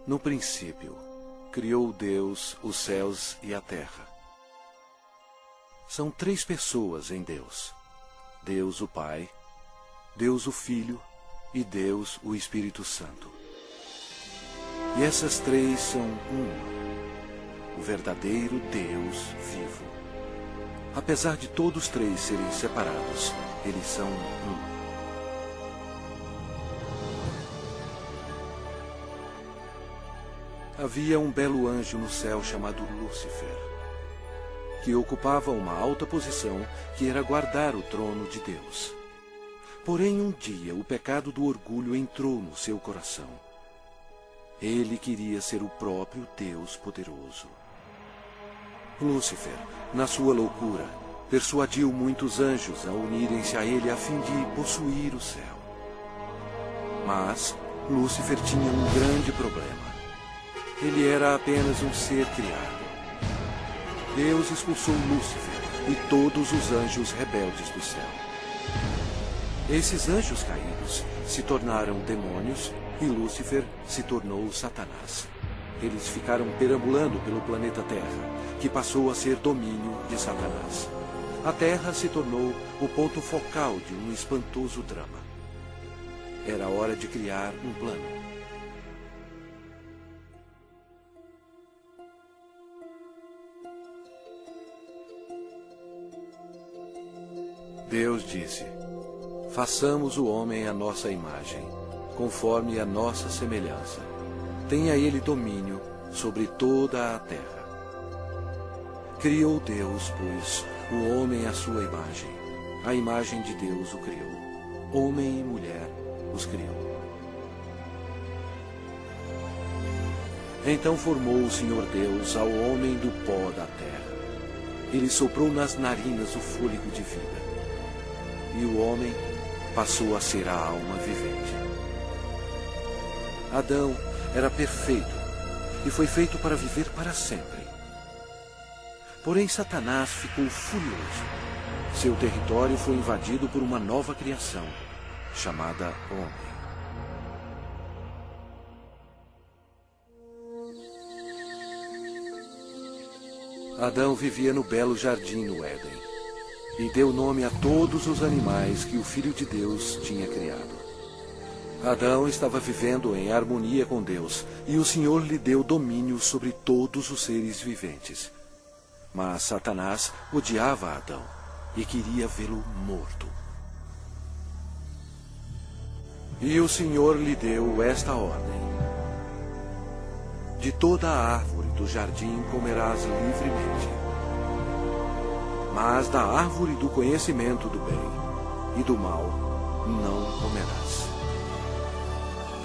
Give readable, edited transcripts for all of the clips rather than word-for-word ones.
No princípio, criou Deus os céus e a terra. São três pessoas em Deus: Deus o Pai, Deus o Filho e Deus o Espírito Santo. E essas três são uma, o verdadeiro Deus vivo. Apesar de todos três serem separados, eles são um. Havia um belo anjo no céu chamado Lúcifer, que ocupava uma alta posição que era guardar o trono de Deus. Porém, um dia o pecado do orgulho entrou no seu coração. Ele queria ser o próprio Deus poderoso. Lúcifer, na sua loucura, persuadiu muitos anjos a unirem-se a ele a fim de possuir o céu. Mas Lúcifer tinha um grande problema. Ele era apenas um ser criado. Deus expulsou Lúcifer e todos os anjos rebeldes do céu. Esses anjos caídos se tornaram demônios e Lúcifer se tornou Satanás. Eles ficaram perambulando pelo planeta Terra, que passou a ser domínio de Satanás. A Terra se tornou o ponto focal de um espantoso drama. Era hora de criar um plano. Deus disse: façamos o homem à nossa imagem, conforme a nossa semelhança. Tenha ele domínio sobre toda a terra. Criou Deus, pois, o homem à sua imagem. A imagem de Deus o criou. Homem e mulher os criou. Então formou o Senhor Deus ao homem do pó da terra. Ele soprou nas narinas o fôlego de vida. E o homem passou a ser a alma vivente. Adão era perfeito e foi feito para viver para sempre. Porém, Satanás ficou furioso. Seu território foi invadido por uma nova criação, chamada homem. Adão vivia no belo jardim no Éden. E deu nome a todos os animais que o Filho de Deus tinha criado. Adão estava vivendo em harmonia com Deus, e o Senhor lhe deu domínio sobre todos os seres viventes. Mas Satanás odiava Adão e queria vê-lo morto. E o Senhor lhe deu esta ordem: de toda a árvore do jardim comerás livremente. Mas da árvore do conhecimento do bem e do mal não comerás.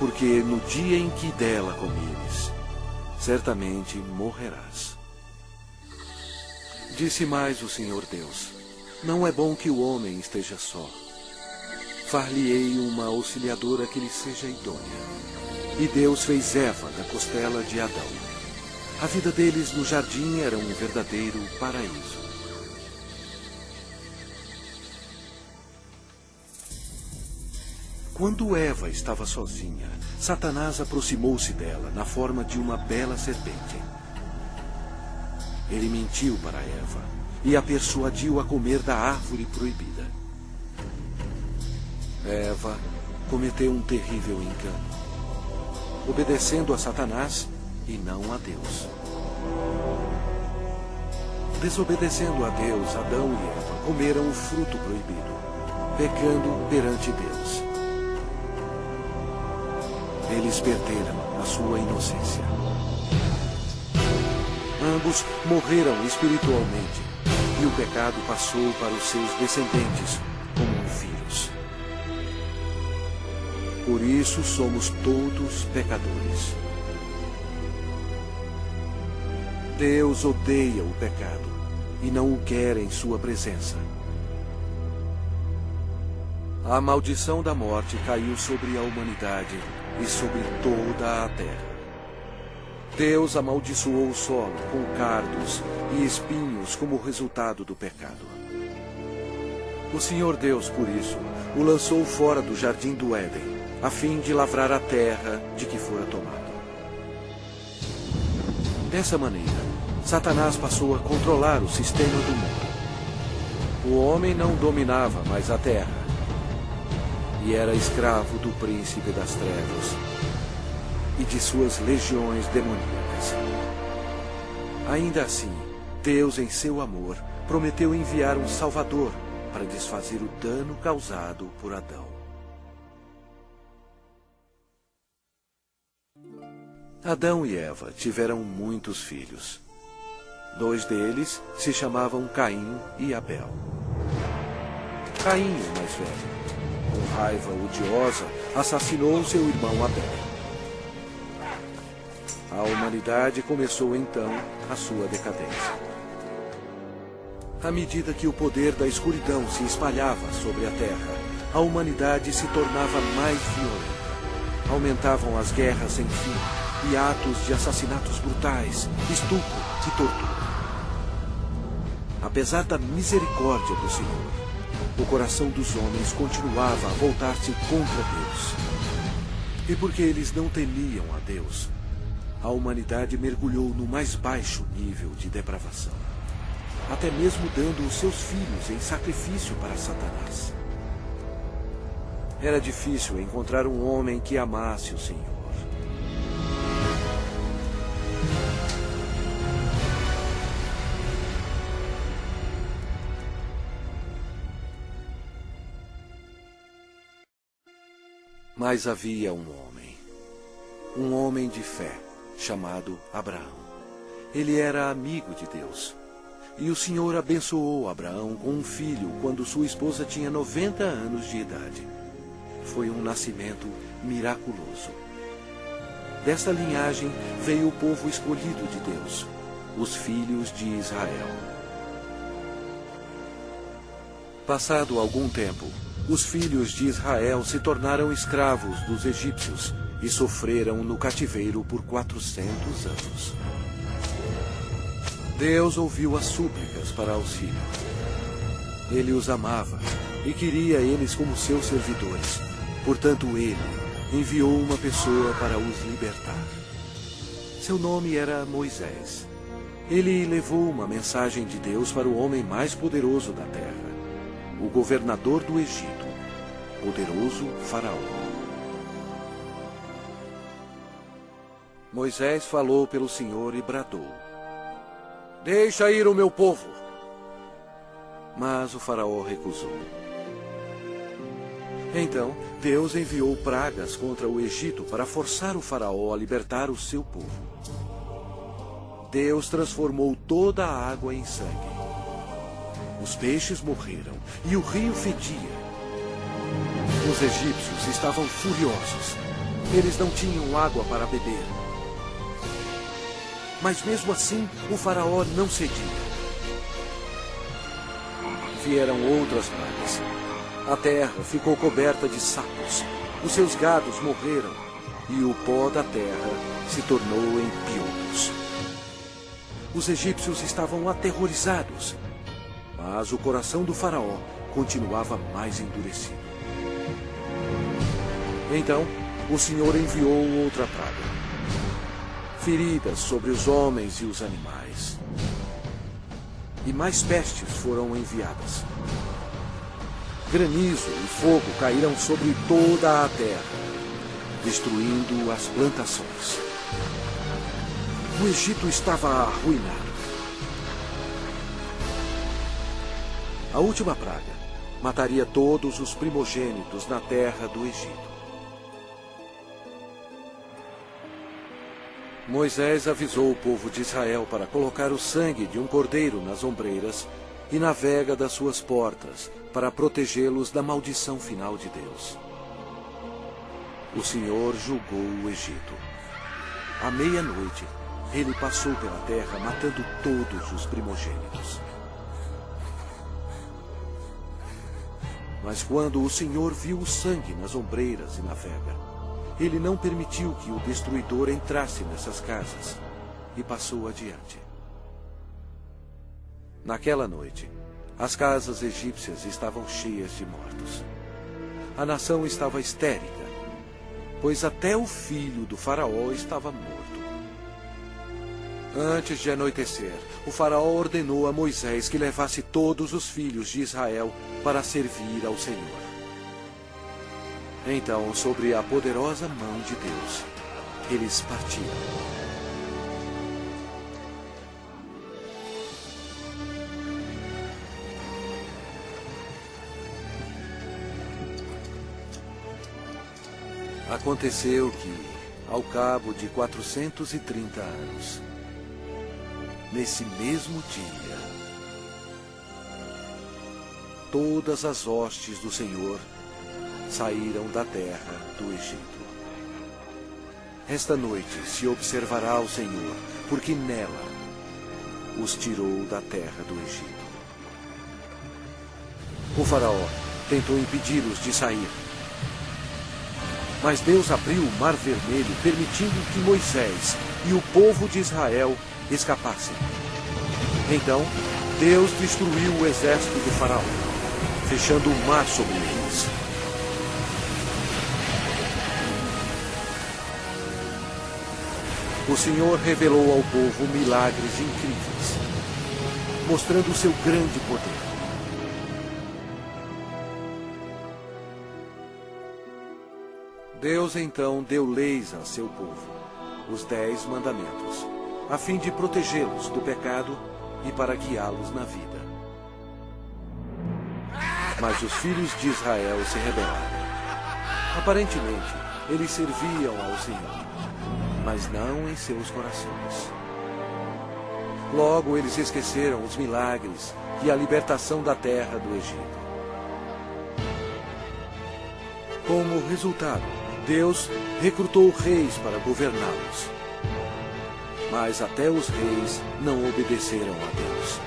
Porque no dia em que dela comeres, certamente morrerás. Disse mais o Senhor Deus: não é bom que o homem esteja só. Far-lhe-ei uma auxiliadora que lhe seja idônea. E Deus fez Eva da costela de Adão. A vida deles no jardim era um verdadeiro paraíso. Quando Eva estava sozinha, Satanás aproximou-se dela na forma de uma bela serpente. Ele mentiu para Eva e a persuadiu a comer da árvore proibida. Eva cometeu um terrível engano, obedecendo a Satanás e não a Deus. Desobedecendo a Deus, Adão e Eva comeram o fruto proibido, pecando perante Deus. Eles perderam a sua inocência. Ambos morreram espiritualmente, e o pecado passou para os seus descendentes como um vírus. Por isso somos todos pecadores. Deus odeia o pecado e não o quer em sua presença. A maldição da morte caiu sobre a humanidade e sobre toda a terra. Deus amaldiçoou o solo com cardos e espinhos como resultado do pecado. O Senhor Deus, por isso, o lançou fora do jardim do Éden, a fim de lavrar a terra de que fora tomado. Dessa maneira, Satanás passou a controlar o sistema do mundo. O homem não dominava mais a terra e era escravo do príncipe das trevas e de suas legiões demoníacas. Ainda assim, Deus, em seu amor, prometeu enviar um Salvador para desfazer o dano causado por Adão. Adão e Eva tiveram muitos filhos. 2 deles se chamavam Caim e Abel. Caim, o mais velho, com raiva odiosa, assassinou seu irmão Abel. A humanidade começou então a sua decadência. À medida que o poder da escuridão se espalhava sobre a terra, a humanidade se tornava mais violenta. Aumentavam as guerras sem fim e atos de assassinatos brutais, estupro e tortura. Apesar da misericórdia do Senhor, o coração dos homens continuava a voltar-se contra Deus. E porque eles não temiam a Deus, a humanidade mergulhou no mais baixo nível de depravação, até mesmo dando os seus filhos em sacrifício para Satanás. Era difícil encontrar um homem que amasse o Senhor. Mas havia um homem de fé, chamado Abraão. Ele era amigo de Deus. E o Senhor abençoou Abraão com um filho quando sua esposa tinha 90 anos de idade. Foi um nascimento miraculoso. Desta linhagem veio o povo escolhido de Deus, os filhos de Israel. Passado algum tempo, os filhos de Israel se tornaram escravos dos egípcios e sofreram no cativeiro por 400 anos. Deus ouviu as súplicas para auxílio. Ele os amava e queria eles como seus servidores. Portanto, ele enviou uma pessoa para os libertar. Seu nome era Moisés. Ele levou uma mensagem de Deus para o homem mais poderoso da terra, o governador do Egito, poderoso Faraó. Moisés falou pelo Senhor e bradou: "Deixa ir o meu povo." Mas o Faraó recusou. Então, Deus enviou pragas contra o Egito para forçar o Faraó a libertar o seu povo. Deus transformou toda a água em sangue. Os peixes morreram e o rio fedia. Os egípcios estavam furiosos. Eles não tinham água para beber. Mas mesmo assim, o Faraó não cedia. Vieram outras pragas. A terra ficou coberta de sapos. Os seus gados morreram e o pó da terra se tornou em piolhos. Os egípcios estavam aterrorizados, mas o coração do Faraó continuava mais endurecido. Então, o Senhor enviou outra praga: feridas sobre os homens e os animais. E mais pestes foram enviadas. Granizo e fogo caíram sobre toda a terra, destruindo as plantações. O Egito estava arruinado. A última praga mataria todos os primogênitos na terra do Egito. Moisés avisou o povo de Israel para colocar o sangue de um cordeiro nas ombreiras e na vega das suas portas, para protegê-los da maldição final de Deus. O Senhor julgou o Egito. À meia-noite, ele passou pela terra matando todos os primogênitos. Mas quando o Senhor viu o sangue nas ombreiras e na vega, ele não permitiu que o destruidor entrasse nessas casas e passou adiante. Naquela noite, as casas egípcias estavam cheias de mortos. A nação estava histérica, pois até o filho do Faraó estava morto. Antes de anoitecer, o faraó ordenou a Moisés que levasse todos os filhos de Israel para servir ao Senhor. Então, sobre a poderosa mão de Deus, eles partiram. Aconteceu que, ao cabo de 430 anos, nesse mesmo dia, todas as hostes do Senhor saíram da terra do Egito. Esta noite se observará o Senhor, porque nela os tirou da terra do Egito. O faraó tentou impedi-los de sair, mas Deus abriu o Mar Vermelho, permitindo que Moisés e o povo de Israel escapassem. Então, Deus destruiu o exército do faraó, fechando o mar sobre eles. O Senhor revelou ao povo milagres incríveis, mostrando o seu grande poder. Deus então deu leis a seu povo, os 10 mandamentos, a fim de protegê-los do pecado e para guiá-los na vida. Mas os filhos de Israel se rebelaram. Aparentemente, eles serviam ao Senhor, mas não em seus corações. Logo, eles esqueceram os milagres e a libertação da terra do Egito. Como resultado, Deus recrutou reis para governá-los. Mas até os reis não obedeceram a Deus.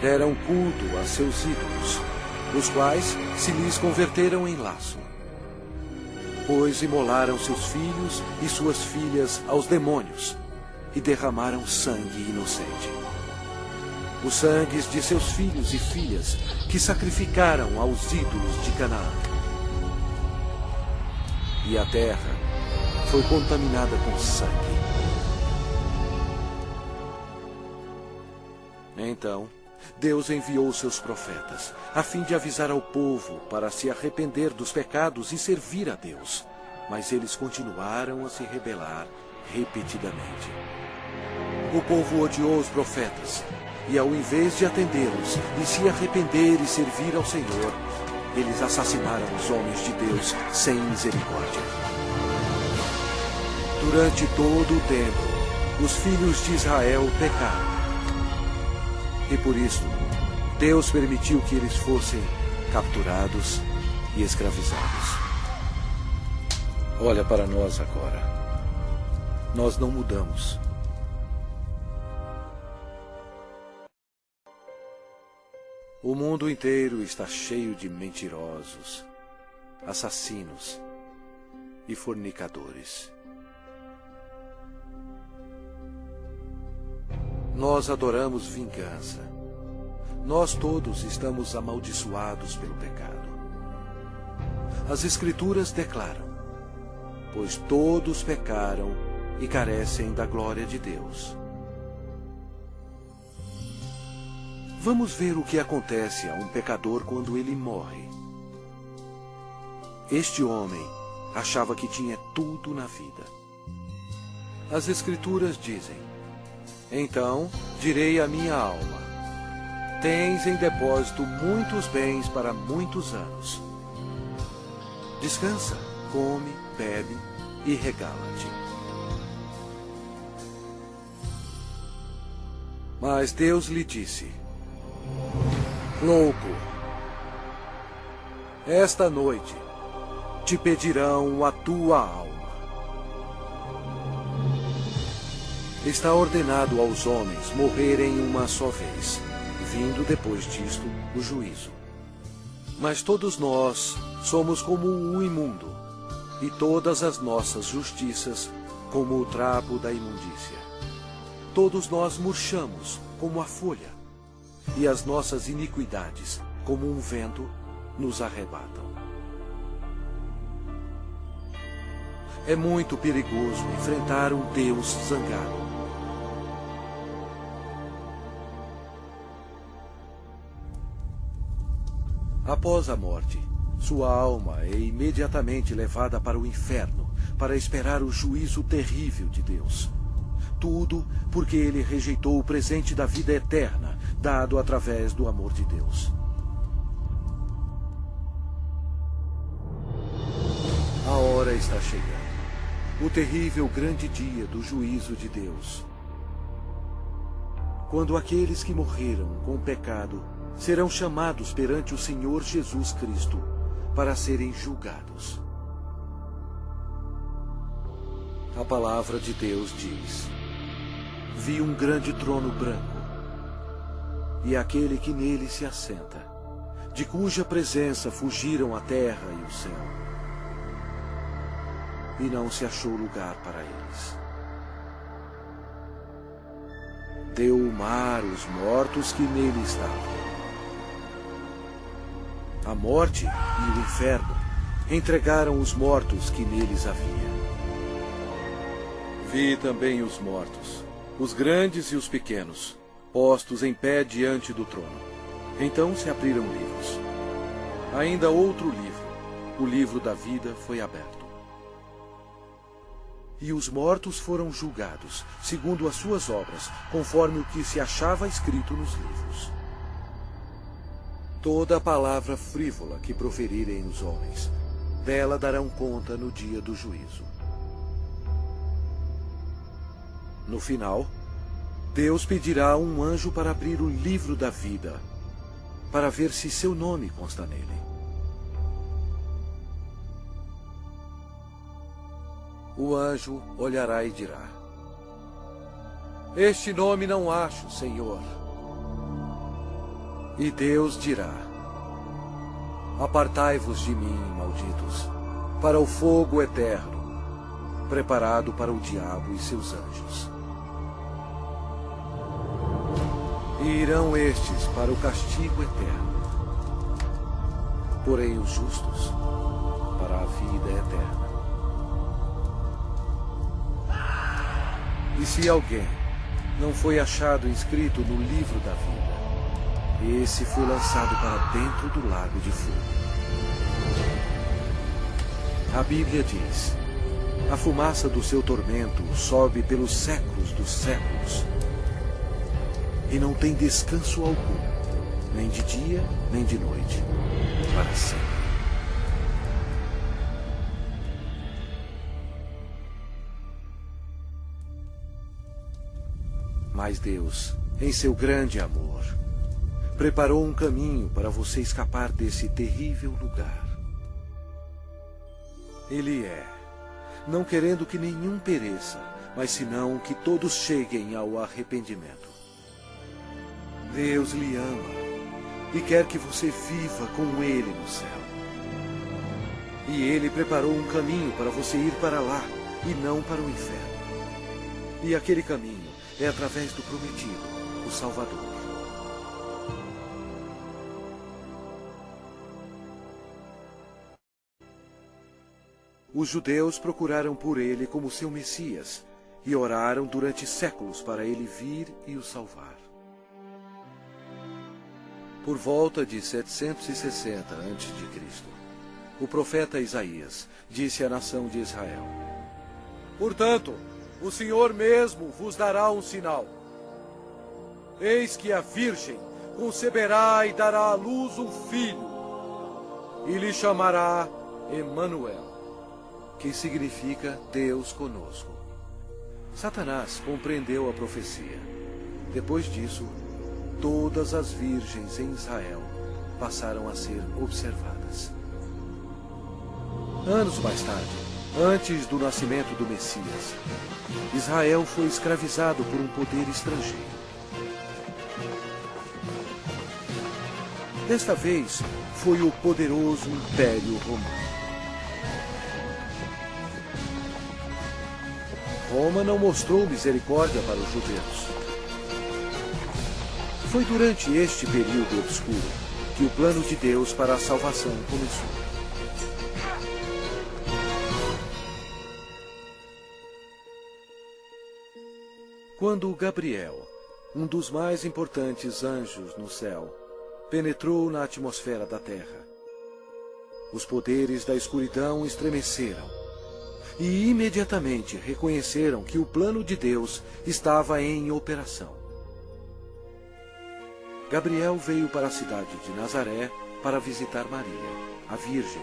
Deram culto a seus ídolos, os quais se lhes converteram em laço. Pois imolaram seus filhos e suas filhas aos demônios e derramaram sangue inocente. Os sangues de seus filhos e filhas que sacrificaram aos ídolos de Canaã. E a terra foi contaminada com sangue. Então, Deus enviou seus profetas, a fim de avisar ao povo para se arrepender dos pecados e servir a Deus. Mas eles continuaram a se rebelar repetidamente. O povo odiou os profetas, e ao invés de atendê-los e se arrepender e servir ao Senhor, eles assassinaram os homens de Deus sem misericórdia. Durante todo o tempo, os filhos de Israel pecaram. E por isso, Deus permitiu que eles fossem capturados e escravizados. Olha para nós agora. Nós não mudamos. O mundo inteiro está cheio de mentirosos, assassinos e fornicadores. Nós adoramos vingança. Nós todos estamos amaldiçoados pelo pecado. As Escrituras declaram: pois todos pecaram e carecem da glória de Deus. Vamos ver o que acontece a um pecador quando ele morre. Este homem achava que tinha tudo na vida. As Escrituras dizem: então direi à minha alma: tens em depósito muitos bens para muitos anos. Descansa, come, bebe e regala-te. Mas Deus lhe disse: louco, esta noite te pedirão a tua alma. Está ordenado aos homens morrerem uma só vez, vindo depois disto o juízo. Mas todos nós somos como o imundo, e todas as nossas justiças como o trapo da imundícia. Todos nós murchamos como a folha, e as nossas iniquidades, como um vento, nos arrebatam. É muito perigoso enfrentar um Deus zangado. Após a morte, sua alma é imediatamente levada para o inferno para esperar o juízo terrível de Deus. Tudo porque ele rejeitou o presente da vida eterna, dado através do amor de Deus. A hora está chegando. O terrível grande dia do juízo de Deus. Quando aqueles que morreram com o pecado serão chamados perante o Senhor Jesus Cristo para serem julgados. A palavra de Deus diz: vi um grande trono branco, e aquele que nele se assenta, de cuja presença fugiram a terra e o céu. E não se achou lugar para eles. Deu o mar os mortos que nele estavam. A morte e o inferno entregaram os mortos que neles havia. Vi também os mortos, os grandes e os pequenos, postos em pé diante do trono. Então se abriram livros. Ainda outro livro, o livro da vida, foi aberto. E os mortos foram julgados, segundo as suas obras, conforme o que se achava escrito nos livros. Toda palavra frívola que proferirem os homens, dela darão conta no dia do juízo. No final, Deus pedirá a um anjo para abrir o livro da vida, para ver se seu nome consta nele. O anjo olhará e dirá: este nome não acho, Senhor. E Deus dirá: apartai-vos de mim, malditos, para o fogo eterno, preparado para o diabo e seus anjos. E irão estes para o castigo eterno, porém os justos para a vida eterna. E se alguém não foi achado inscrito no livro da vida, esse foi lançado para dentro do lago de fogo. A Bíblia diz: a fumaça do seu tormento sobe pelos séculos dos séculos, e não tem descanso algum, nem de dia, nem de noite, para sempre. Mas Deus, em seu grande amor, preparou um caminho para você escapar desse terrível lugar. Ele é, não querendo que nenhum pereça, mas senão que todos cheguem ao arrependimento. Deus lhe ama e quer que você viva com Ele no céu. E Ele preparou um caminho para você ir para lá e não para o inferno. E aquele caminho é através do prometido, o Salvador. Os judeus procuraram por ele como seu Messias e oraram durante séculos para ele vir e o salvar. Por volta de 760 a.C., o profeta Isaías disse à nação de Israel: portanto, o Senhor mesmo vos dará um sinal. Eis que a virgem conceberá e dará à luz um filho, e lhe chamará Emanuel, que significa Deus conosco. Satanás compreendeu a profecia. Depois disso, todas as virgens em Israel passaram a ser observadas. Anos mais tarde, antes do nascimento do Messias, Israel foi escravizado por um poder estrangeiro. Desta vez, foi o poderoso Império Romano. Roma não mostrou misericórdia para os judeus. Foi durante este período obscuro que o plano de Deus para a salvação começou. Quando Gabriel, um dos mais importantes anjos no céu, penetrou na atmosfera da terra, os poderes da escuridão estremeceram e imediatamente reconheceram que o plano de Deus estava em operação. Gabriel veio para a cidade de Nazaré para visitar Maria, a Virgem,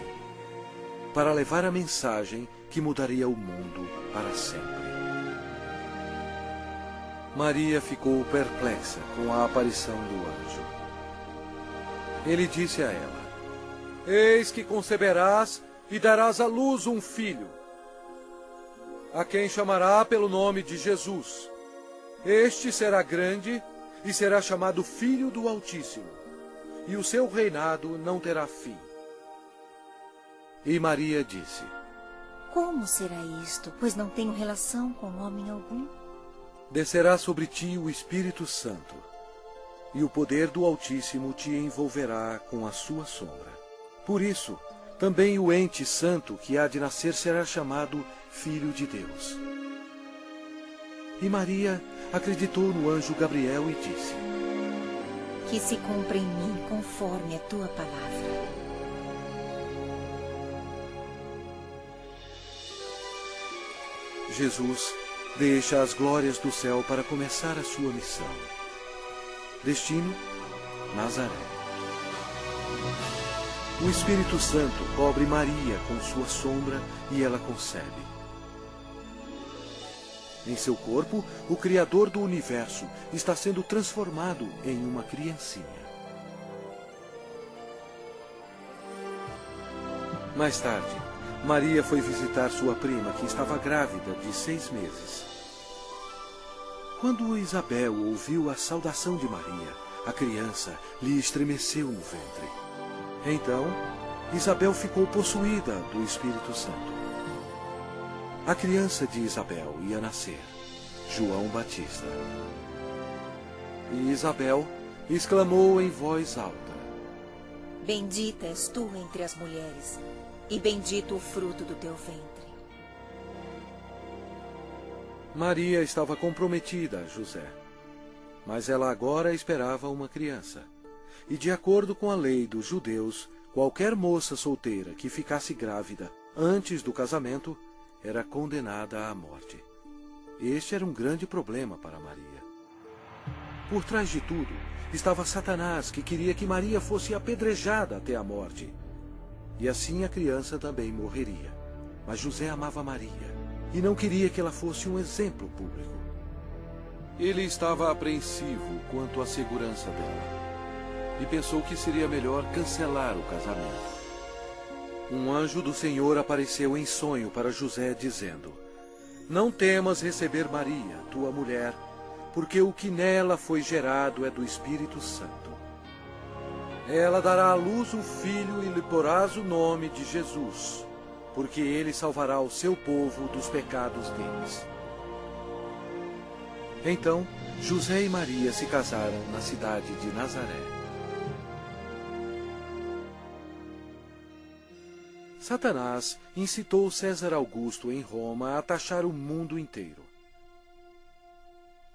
para levar a mensagem que mudaria o mundo para sempre. Maria ficou perplexa com a aparição do anjo. Ele disse a ela: Eis que conceberás e darás à luz um filho, a quem chamará pelo nome de Jesus. Este será grande e será chamado Filho do Altíssimo, e o seu reinado não terá fim. E Maria disse: Como será isto, pois não tenho relação com homem algum? Descerá sobre ti o Espírito Santo, e o poder do Altíssimo te envolverá com a sua sombra. Por isso, também o ente santo que há de nascer será chamado Filho de Deus. E Maria acreditou no anjo Gabriel e disse: Que se cumpra em mim conforme a tua palavra. Jesus deixa as glórias do céu para começar a sua missão. Destino: Nazaré. O Espírito Santo cobre Maria com sua sombra e ela concebe. Em seu corpo, o Criador do universo está sendo transformado em uma criancinha. Mais tarde, Maria foi visitar sua prima, que estava grávida de 6 meses. Quando Isabel ouviu a saudação de Maria, a criança lhe estremeceu no ventre. Então, Isabel ficou possuída do Espírito Santo. A criança de Isabel ia nascer, João Batista. E Isabel exclamou em voz alta: Bendita és tu entre as mulheres, e bendito o fruto do teu ventre. Maria estava comprometida a José, mas ela agora esperava uma criança. E de acordo com a lei dos judeus, qualquer moça solteira que ficasse grávida antes do casamento era condenada à morte. Este era um grande problema para Maria. Por trás de tudo estava Satanás, que queria que Maria fosse apedrejada até a morte. E assim a criança também morreria. Mas José amava Maria e não queria que ela fosse um exemplo público. Ele estava apreensivo quanto à segurança dela e pensou que seria melhor cancelar o casamento. Um anjo do Senhor apareceu em sonho para José, dizendo: Não temas receber Maria, tua mulher, porque o que nela foi gerado é do Espírito Santo. Ela dará à luz um filho e lhe porás o nome de Jesus, porque ele salvará o seu povo dos pecados deles. Então, José e Maria se casaram na cidade de Nazaré. Satanás incitou César Augusto em Roma a taxar o mundo inteiro.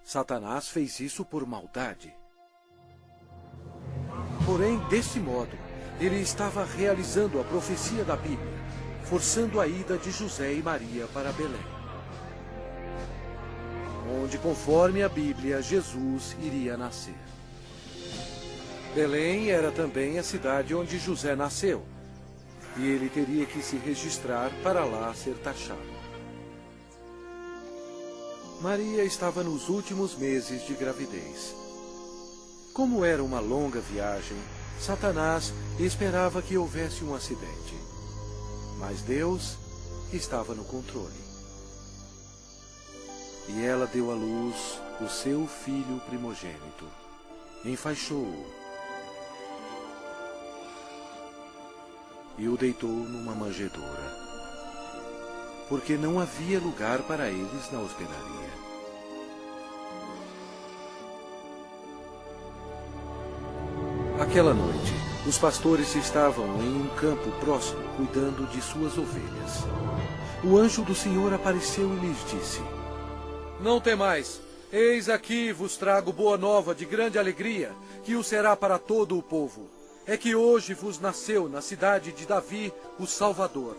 Satanás fez isso por maldade. Porém, desse modo, ele estava realizando a profecia da Bíblia, forçando a ida de José e Maria para Belém, onde, conforme a Bíblia, Jesus iria nascer. Belém era também a cidade onde José nasceu, e ele teria que se registrar para lá ser taxado. Maria estava nos últimos meses de gravidez. Como era uma longa viagem, Satanás esperava que houvesse um acidente. Mas Deus estava no controle. E ela deu à luz o seu filho primogênito. Enfaixou-o e o deitou numa manjedoura, porque não havia lugar para eles na hospedaria. Aquela noite, os pastores estavam em um campo próximo, cuidando de suas ovelhas. O anjo do Senhor apareceu e lhes disse: Não temais, Eis aqui vos trago boa nova de grande alegria, que o será para todo o povo. É que hoje vos nasceu na cidade de Davi o Salvador,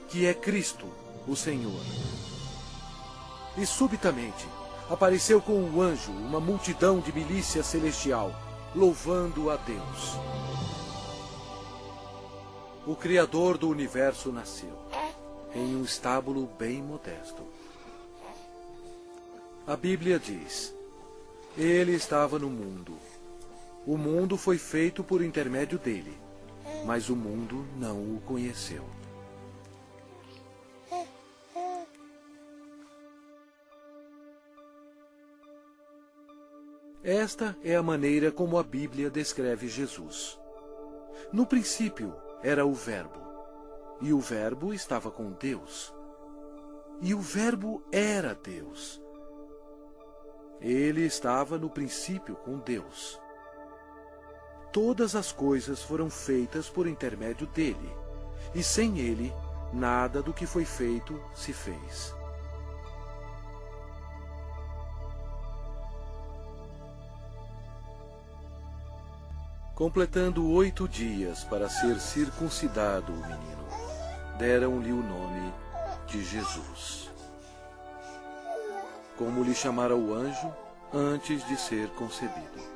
que é Cristo, o Senhor. E subitamente apareceu com um anjo uma multidão de milícia celestial, louvando a Deus. O Criador do universo nasceu, em um estábulo bem modesto. A Bíblia diz: Ele estava no mundo. O mundo foi feito por intermédio dele, mas o mundo não o conheceu. Esta é a maneira como a Bíblia descreve Jesus. No princípio era o Verbo, e o Verbo estava com Deus, e o Verbo era Deus. Ele estava no princípio com Deus. Todas as coisas foram feitas por intermédio dele, e sem ele, nada do que foi feito se fez. Completando 8 dias para ser circuncidado o menino, deram-lhe o nome de Jesus, como lhe chamara o anjo antes de ser concebido.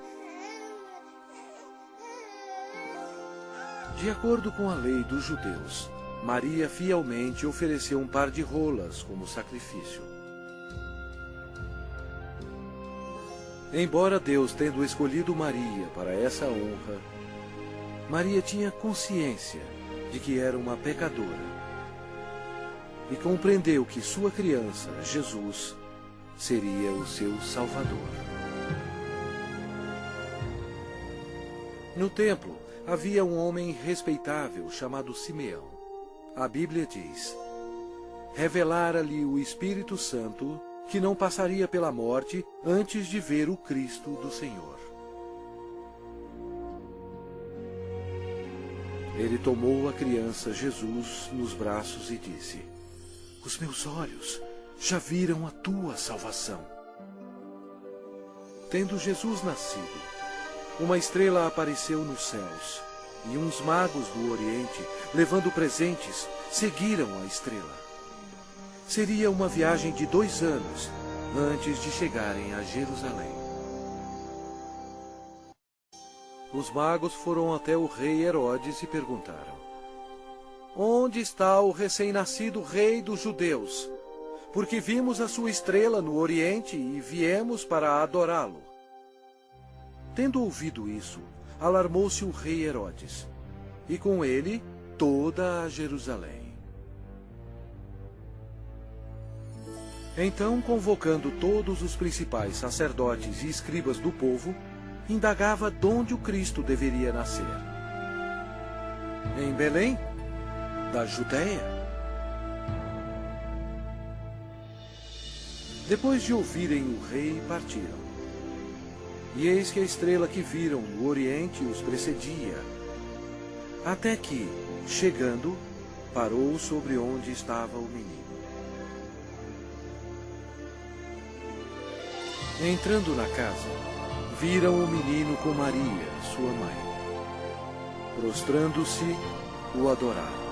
De acordo com a lei dos judeus, Maria fielmente ofereceu um par de rolas como sacrifício. Embora Deus tendo escolhido Maria para essa honra, Maria tinha consciência de que era uma pecadora e compreendeu que sua criança, Jesus, seria o seu Salvador. No templo havia um homem respeitável chamado Simeão. A Bíblia diz: revelara-lhe o Espírito Santo que não passaria pela morte antes de ver o Cristo do Senhor. Ele tomou a criança Jesus nos braços e disse: os meus olhos já viram a tua salvação. Tendo Jesus nascido, uma estrela apareceu nos céus, e uns magos do Oriente, levando presentes, seguiram a estrela. Seria uma viagem de 2 anos antes de chegarem a Jerusalém. Os magos foram até o rei Herodes e perguntaram: onde está o recém-nascido rei dos judeus? Porque vimos a sua estrela no Oriente e viemos para adorá-lo. Tendo ouvido isso, alarmou-se o rei Herodes, e com ele toda a Jerusalém. Então, convocando todos os principais sacerdotes e escribas do povo, indagava donde o Cristo deveria nascer. Em Belém, da Judéia. Depois de ouvirem o rei, partiram. E eis que a estrela que viram no Oriente os precedia, até que, chegando, parou sobre onde estava o menino. Entrando na casa, viram o menino com Maria, sua mãe. Prostrando-se, o adoraram.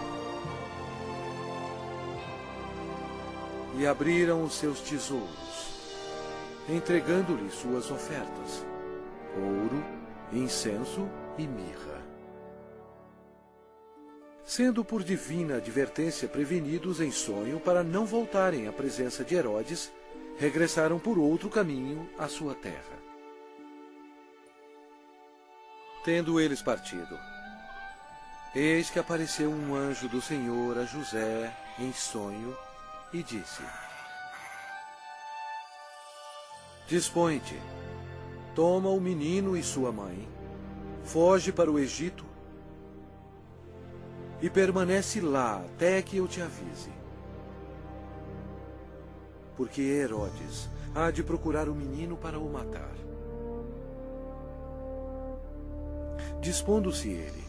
E abriram os seus tesouros, entregando-lhe suas ofertas: ouro, incenso e mirra. Sendo por divina advertência prevenidos em sonho para não voltarem à presença de Herodes, regressaram por outro caminho à sua terra. Tendo eles partido, eis que apareceu um anjo do Senhor a José em sonho e disse: dispõe-te, toma o menino e sua mãe, foge para o Egito e permanece lá até que eu te avise. Porque Herodes há de procurar o menino para o matar. Dispondo-se ele,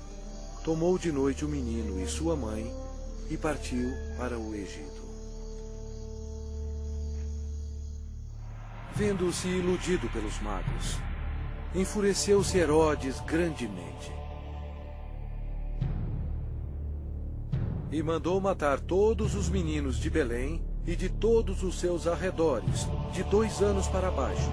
tomou de noite o menino e sua mãe e partiu para o Egito. Vendo-se iludido pelos magos, enfureceu-se Herodes grandemente e mandou matar todos os meninos de Belém e de todos os seus arredores, de 2 anos para baixo,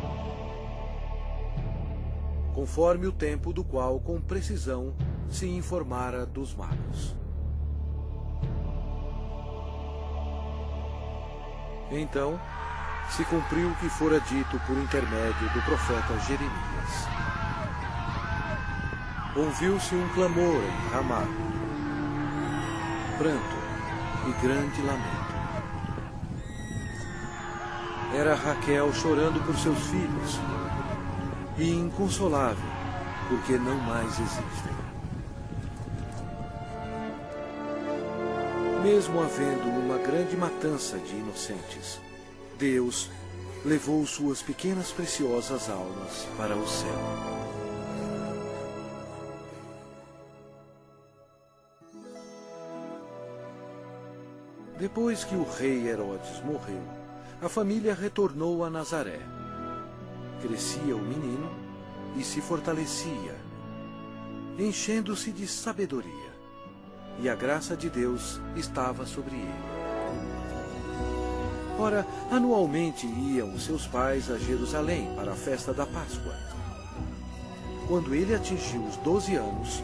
conforme o tempo do qual com precisão se informara dos magos. Então se cumpriu o que fora dito por intermédio do profeta Jeremias. Ouviu-se um clamor em Ramá, pranto e grande lamento. Era Raquel chorando por seus filhos, e inconsolável, porque não mais existem. Mesmo havendo uma grande matança de inocentes, Deus levou suas pequenas preciosas almas para o céu. Depois que o rei Herodes morreu, a família retornou a Nazaré. Crescia o menino e se fortalecia, enchendo-se de sabedoria, e a graça de Deus estava sobre ele. Ora, anualmente iam seus pais a Jerusalém para a festa da Páscoa. Quando ele atingiu os 12 anos,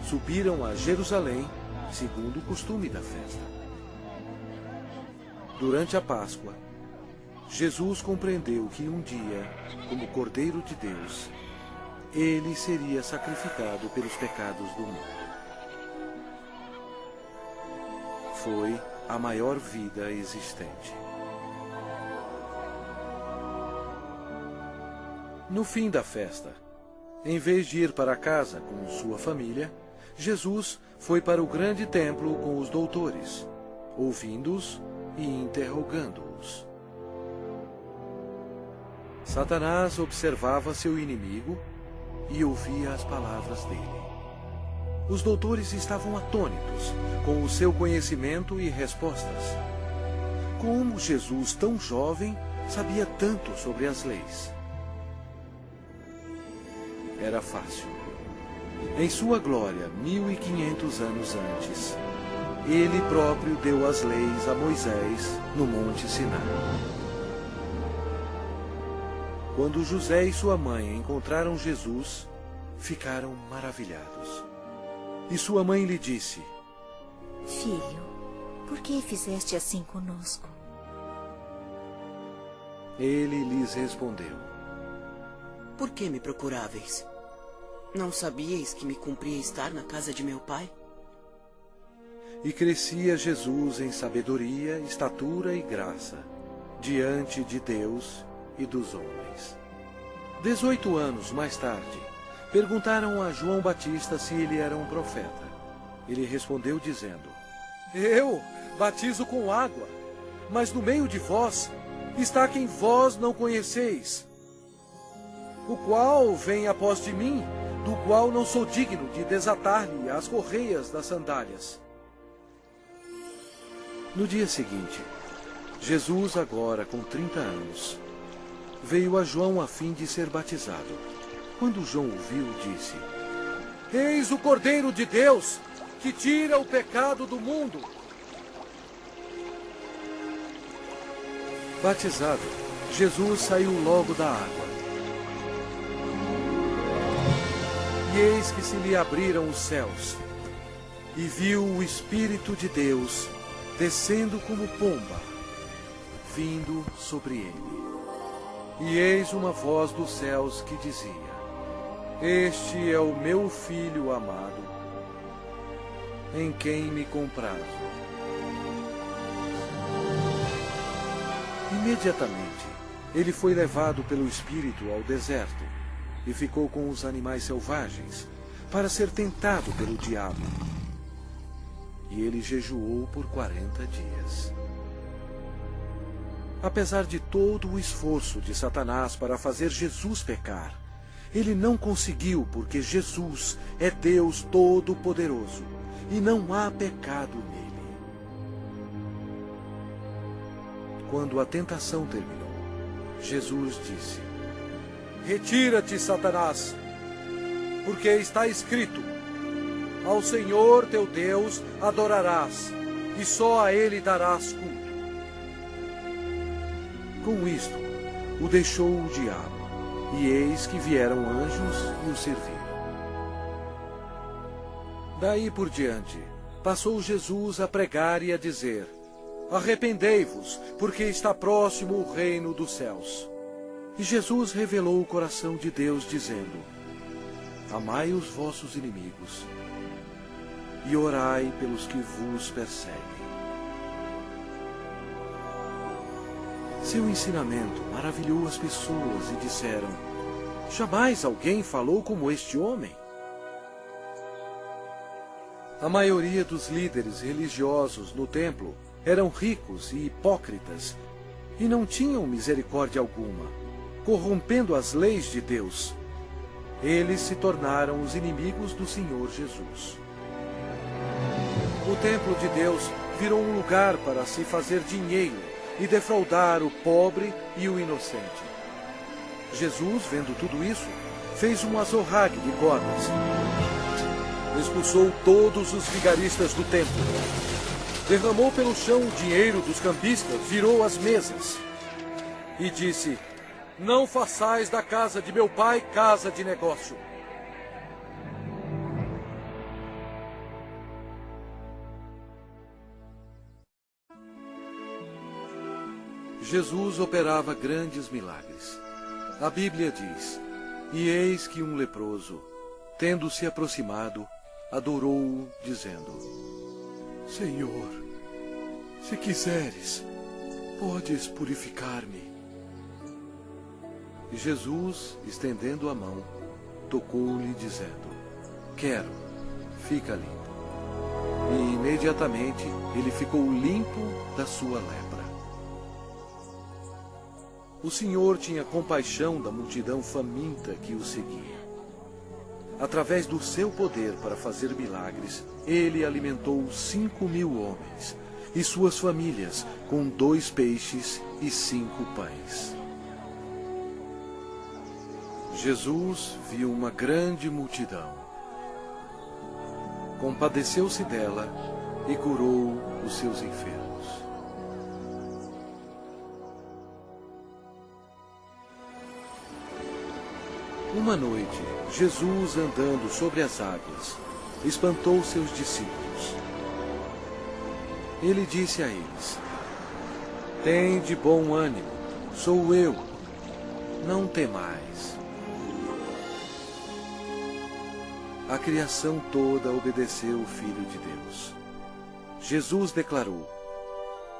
subiram a Jerusalém, segundo o costume da festa. Durante a Páscoa, Jesus compreendeu que um dia, como Cordeiro de Deus, ele seria sacrificado pelos pecados do mundo. Foi a maior vida existente. No fim da festa, em vez de ir para casa com sua família, Jesus foi para o grande templo com os doutores, ouvindo-os e interrogando-os. Satanás observava seu inimigo e ouvia as palavras dele. Os doutores estavam atônitos com o seu conhecimento e respostas. Como Jesus, tão jovem, sabia tanto sobre as leis? Era fácil. Em sua glória, 1500 anos antes, ele próprio deu as leis a Moisés no Monte Sinai. Quando José e sua mãe encontraram Jesus, ficaram maravilhados. E sua mãe lhe disse: Filho, por que fizeste assim conosco? Ele lhes respondeu: Por que me procuráveis? Não sabíeis que me cumpria estar na casa de meu pai? E crescia Jesus em sabedoria, estatura e graça, diante de Deus e dos homens. 18 anos mais tarde, perguntaram a João Batista se ele era um profeta. Ele respondeu dizendo: Eu batizo com água, mas no meio de vós está quem vós não conheceis, o qual vem após de mim, do qual não sou digno de desatar-lhe as correias das sandálias. No dia seguinte, Jesus, agora com 30 anos, veio a João a fim de ser batizado. Quando João o viu, disse: Eis o Cordeiro de Deus, que tira o pecado do mundo. Batizado, Jesus saiu logo da água. E eis que se lhe abriram os céus, e viu o Espírito de Deus descendo como pomba, vindo sobre ele. E eis uma voz dos céus que dizia: Este é o meu Filho amado, em quem me comprazo. Imediatamente, ele foi levado pelo Espírito ao deserto e ficou com os animais selvagens para ser tentado pelo diabo. E ele jejuou por 40 dias. Apesar de todo o esforço de Satanás para fazer Jesus pecar, ele não conseguiu, porque Jesus é Deus Todo-Poderoso e não há pecado nele. Quando a tentação terminou, Jesus disse: Retira-te, Satanás, porque está escrito: Ao Senhor teu Deus adorarás, e só a Ele darás culto. Com isto, o deixou o diabo, e eis que vieram anjos e o serviram. Daí por diante, passou Jesus a pregar e a dizer: Arrependei-vos, porque está próximo o reino dos céus. E Jesus revelou o coração de Deus, dizendo: Amai os vossos inimigos, e orai pelos que vos perseguem. Seu ensinamento maravilhou as pessoas e disseram: Jamais alguém falou como este homem. A maioria dos líderes religiosos no templo eram ricos e hipócritas e não tinham misericórdia alguma, corrompendo as leis de Deus. Eles se tornaram os inimigos do Senhor Jesus. O templo de Deus virou um lugar para se fazer dinheiro e defraudar o pobre e o inocente. Jesus, vendo tudo isso, fez um azorrague de cordas. Expulsou todos os vigaristas do templo. Derramou pelo chão o dinheiro dos cambistas, virou as mesas. E disse: Não façais da casa de meu pai casa de negócio. Jesus operava grandes milagres. A Bíblia diz: E eis que um leproso, tendo se aproximado, adorou-o, dizendo: Senhor, se quiseres, podes purificar-me. E Jesus, estendendo a mão, tocou-lhe, dizendo: Quero, fica limpo. E imediatamente ele ficou limpo da sua lepra. O Senhor tinha compaixão da multidão faminta que o seguia. Através do seu poder para fazer milagres, ele alimentou 5.000 homens e suas famílias com 2 peixes e 5 pães. Jesus viu uma grande multidão. Compadeceu-se dela e curou os seus enfermos. Uma noite, Jesus, andando sobre as águas, espantou seus discípulos. Ele disse a eles: Tende bom ânimo, sou eu, não temais. A criação toda obedeceu o Filho de Deus. Jesus declarou: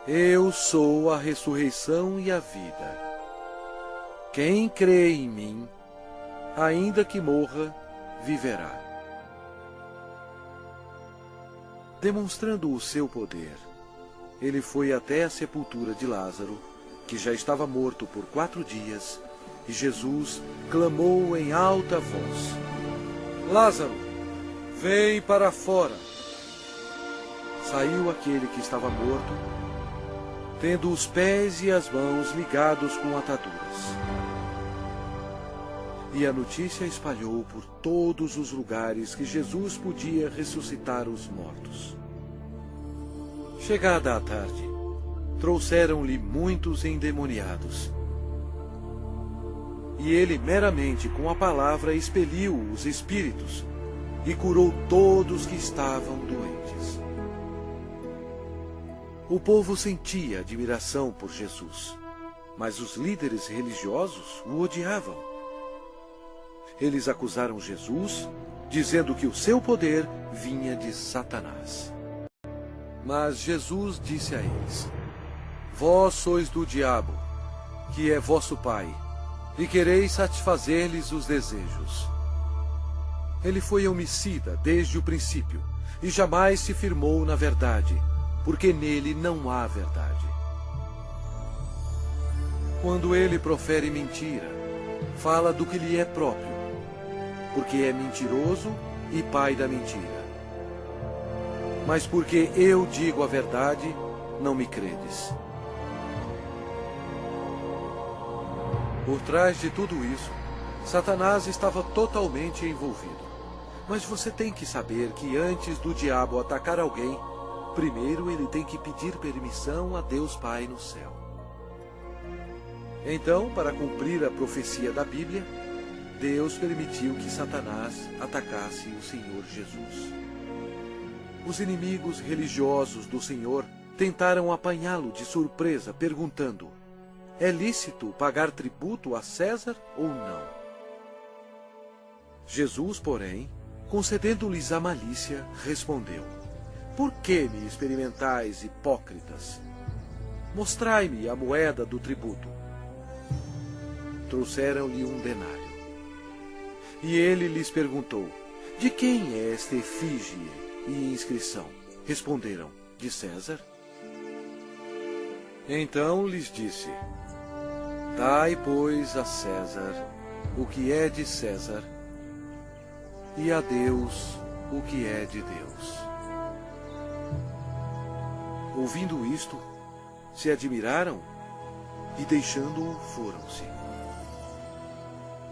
Eu sou a ressurreição e a vida. Quem crê em mim, ainda que morra, viverá. Demonstrando o seu poder, ele foi até a sepultura de Lázaro, que já estava morto por 4 dias, e Jesus clamou em alta voz: Lázaro, vem para fora. Saiu aquele que estava morto, tendo os pés e as mãos ligados com ataduras. E a notícia espalhou por todos os lugares que Jesus podia ressuscitar os mortos. Chegada a tarde, trouxeram-lhe muitos endemoniados. E ele meramente com a palavra expeliu os espíritos e curou todos que estavam doentes. O povo sentia admiração por Jesus, mas os líderes religiosos o odiavam. Eles acusaram Jesus, dizendo que o seu poder vinha de Satanás. Mas Jesus disse a eles: Vós sois do diabo, que é vosso pai, e quereis satisfazer-lhes os desejos. Ele foi homicida desde o princípio, e jamais se firmou na verdade, porque nele não há verdade. Quando ele profere mentira, fala do que lhe é próprio, porque é mentiroso e pai da mentira. Mas porque eu digo a verdade, não me credes. Por trás de tudo isso, Satanás estava totalmente envolvido. Mas você tem que saber que antes do diabo atacar alguém, primeiro ele tem que pedir permissão a Deus Pai no céu. Então, para cumprir a profecia da Bíblia, Deus permitiu que Satanás atacasse o Senhor Jesus. Os inimigos religiosos do Senhor tentaram apanhá-lo de surpresa, perguntando: é lícito pagar tributo a César ou não? Jesus, porém, concedendo-lhes a malícia, respondeu: por que me experimentais, hipócritas? Mostrai-me a moeda do tributo. Trouxeram-lhe um denário. E ele lhes perguntou: de quem é esta efígie e inscrição? Responderam: de César. Então lhes disse: dai, pois, a César o que é de César, e a Deus o que é de Deus. Ouvindo isto, se admiraram e, deixando-o, foram-se.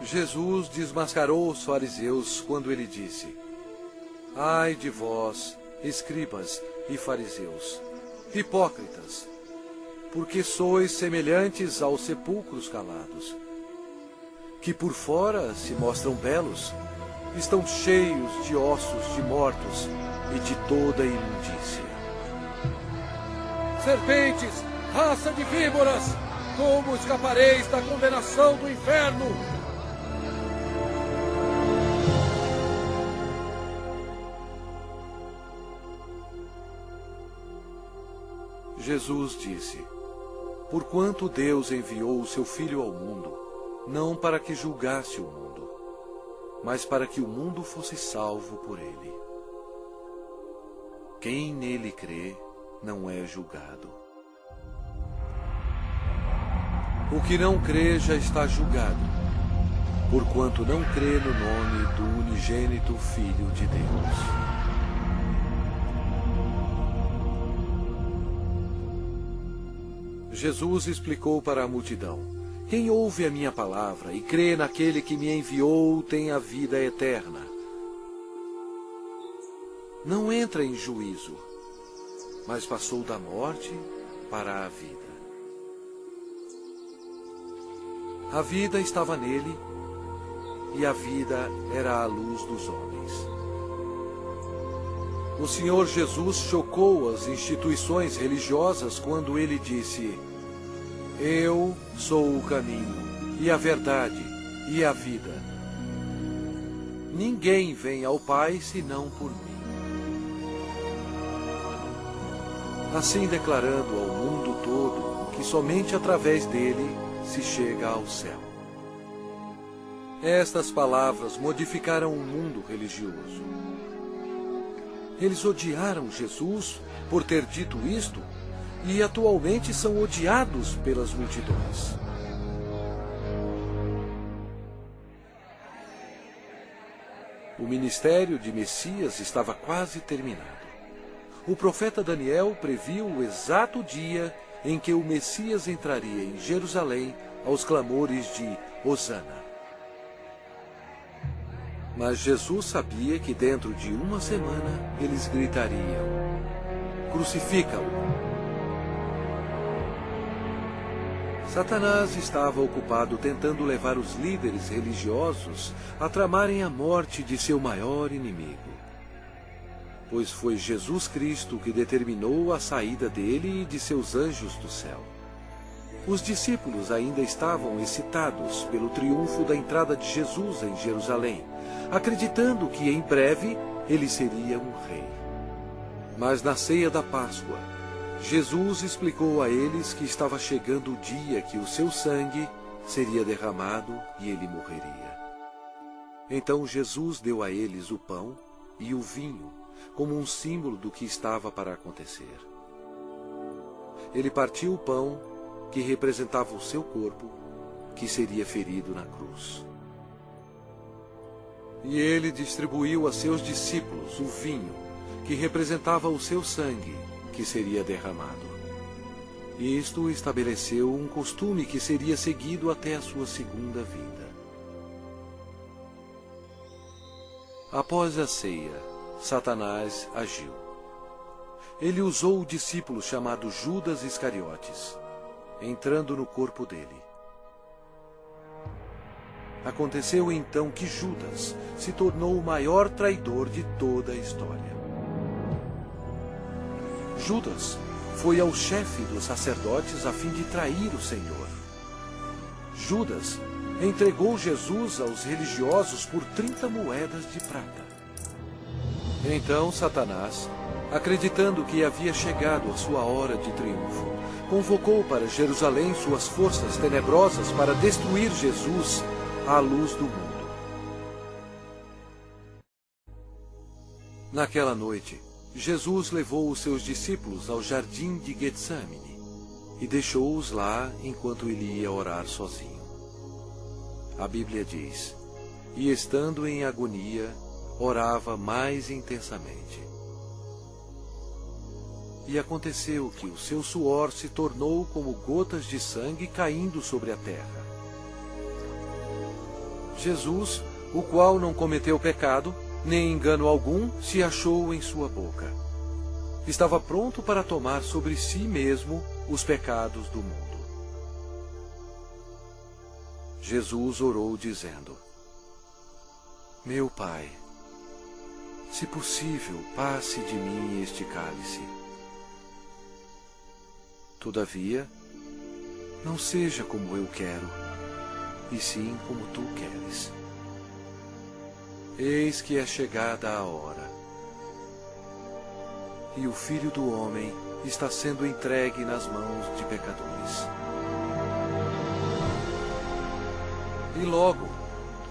Jesus desmascarou os fariseus quando ele disse: ai de vós, escribas e fariseus, hipócritas, porque sois semelhantes aos sepulcros calados, que por fora se mostram belos, estão cheios de ossos de mortos e de toda imundícia. Serpentes, raça de víboras, como escapareis da condenação do inferno? Jesus disse: porquanto Deus enviou o seu Filho ao mundo, não para que julgasse o mundo, mas para que o mundo fosse salvo por ele. Quem nele crê não é julgado. O que não crê já está julgado, porquanto não crê no nome do unigênito Filho de Deus. Jesus explicou para a multidão: quem ouve a minha palavra e crê naquele que me enviou tem a vida eterna. Não entra em juízo, mas passou da morte para a vida. A vida estava nele, e a vida era a luz dos homens. O Senhor Jesus chocou as instituições religiosas quando ele disse: eu sou o caminho, e a verdade, e a vida. Ninguém vem ao Pai senão por mim. Assim declarando ao mundo todo que somente através dele se chega ao céu. Estas palavras modificaram o mundo religioso. Eles odiaram Jesus por ter dito isto, e atualmente são odiados pelas multidões. O ministério de Messias estava quase terminado. O profeta Daniel previu o exato dia em que o Messias entraria em Jerusalém aos clamores de Hosana. Mas Jesus sabia que dentro de uma semana eles gritariam: crucifica-o! Satanás estava ocupado tentando levar os líderes religiosos a tramarem a morte de seu maior inimigo. Pois foi Jesus Cristo que determinou a saída dele e de seus anjos do céu. Os discípulos ainda estavam excitados pelo triunfo da entrada de Jesus em Jerusalém, acreditando que em breve ele seria um rei. Mas na ceia da Páscoa, Jesus explicou a eles que estava chegando o dia que o seu sangue seria derramado e ele morreria. Então Jesus deu a eles o pão e o vinho, como um símbolo do que estava para acontecer. Ele partiu o pão, que representava o seu corpo, que seria ferido na cruz. E ele distribuiu a seus discípulos o vinho, que representava o seu sangue, que seria derramado. Isto estabeleceu um costume que seria seguido até a sua segunda vinda. Após a ceia, Satanás agiu. Ele usou o discípulo chamado Judas Iscariotes, entrando no corpo dele. Aconteceu então que Judas se tornou o maior traidor de toda a história. Judas foi ao chefe dos sacerdotes a fim de trair o Senhor. Judas entregou Jesus aos religiosos por 30 moedas de prata. Então Satanás, acreditando que havia chegado a sua hora de triunfo, convocou para Jerusalém suas forças tenebrosas para destruir Jesus à luz do mundo. Naquela noite, Jesus levou os seus discípulos ao jardim de Getsamine e deixou-os lá enquanto ele ia orar sozinho. A Bíblia diz: e estando em agonia, orava mais intensamente. E aconteceu que o seu suor se tornou como gotas de sangue caindo sobre a terra. Jesus, o qual não cometeu pecado, nem engano algum se achou em sua boca. Estava pronto para tomar sobre si mesmo os pecados do mundo. Jesus orou dizendo: meu Pai, se possível, passe de mim este cálice. Todavia, não seja como eu quero, e sim como tu queres. Eis que é chegada a hora, e o Filho do Homem está sendo entregue nas mãos de pecadores. E logo,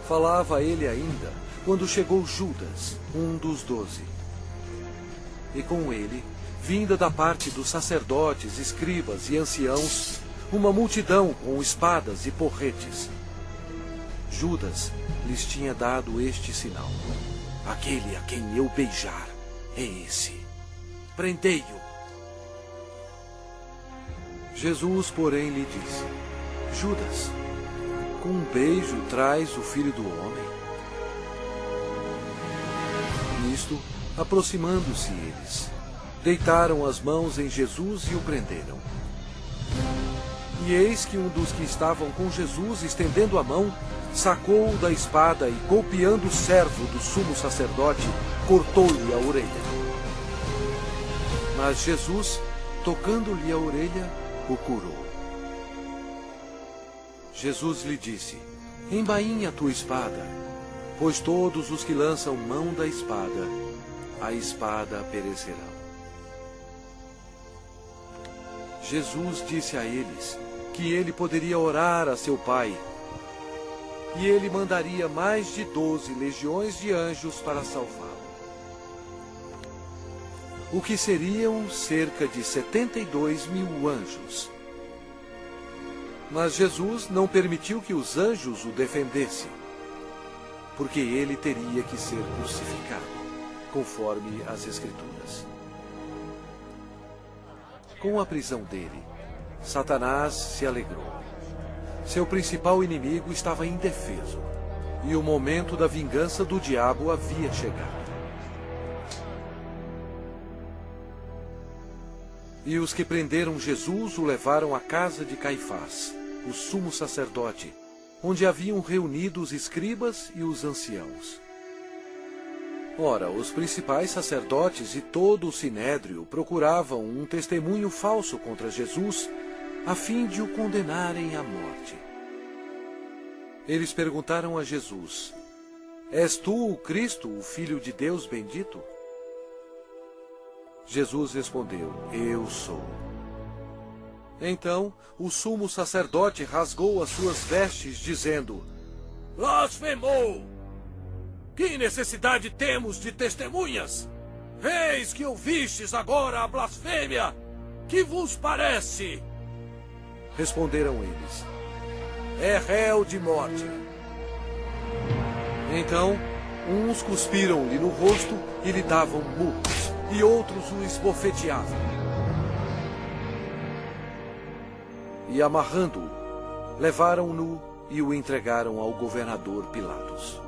falava ele ainda, quando chegou Judas, um dos 12. E com ele, vinda da parte dos sacerdotes, escribas e anciãos, uma multidão com espadas e porretes. Judas lhes tinha dado este sinal: aquele a quem eu beijar é esse. Prendei-o. Jesus, porém, lhe disse: Judas, com um beijo traz o Filho do Homem? Nisto, aproximando-se eles, deitaram as mãos em Jesus e o prenderam. E eis que um dos que estavam com Jesus, estendendo a mão, sacou-o da espada e, golpeando o servo do sumo sacerdote, cortou-lhe a orelha. Mas Jesus, tocando-lhe a orelha, o curou. Jesus lhe disse: embainha a tua espada, pois todos os que lançam mão da espada, a espada perecerão. Jesus disse a eles que ele poderia orar a seu Pai, e ele mandaria mais de 12 legiões de anjos para salvá-lo. O que seriam cerca de 72.000 anjos. Mas Jesus não permitiu que os anjos o defendessem, porque ele teria que ser crucificado, conforme as Escrituras. Com a prisão dele, Satanás se alegrou. Seu principal inimigo estava indefeso, e o momento da vingança do diabo havia chegado. E os que prenderam Jesus o levaram à casa de Caifás, o sumo sacerdote, onde haviam reunido os escribas e os anciãos. Ora, os principais sacerdotes e todo o sinédrio procuravam um testemunho falso contra Jesus, a fim de o condenarem à morte. Eles perguntaram a Jesus: és tu o Cristo, o Filho de Deus bendito? Jesus respondeu: eu sou. Então o sumo sacerdote rasgou as suas vestes, dizendo: blasfemou! Que necessidade temos de testemunhas? Eis que ouvistes agora a blasfêmia! Que vos parece? Responderam eles: é réu de morte. Então, uns cuspiram-lhe no rosto e lhe davam murros, e outros o esbofeteavam. e, amarrando-o, levaram-no e o entregaram ao governador Pilatos.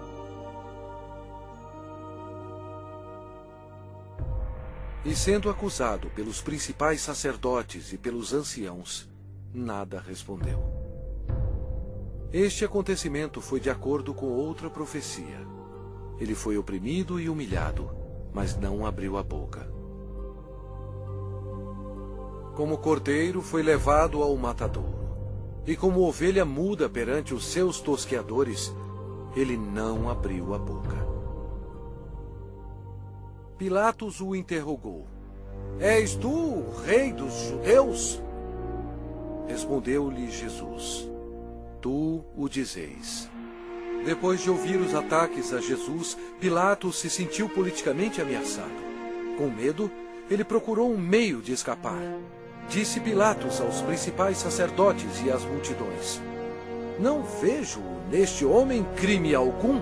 E sendo acusado pelos principais sacerdotes e pelos anciãos, nada respondeu. Este acontecimento foi de acordo com outra profecia. Ele foi oprimido e humilhado, mas não abriu a boca. Como cordeiro foi levado ao matadouro, e como ovelha muda perante os seus tosqueadores, ele não abriu a boca. Pilatos o interrogou: És tu o rei dos judeus? Respondeu-lhe Jesus: Tu o dizeis. Depois de ouvir os ataques a Jesus, Pilatos se sentiu politicamente ameaçado. Com medo, ele procurou um meio de escapar. Disse Pilatos aos principais sacerdotes e às multidões: Não vejo neste homem crime algum.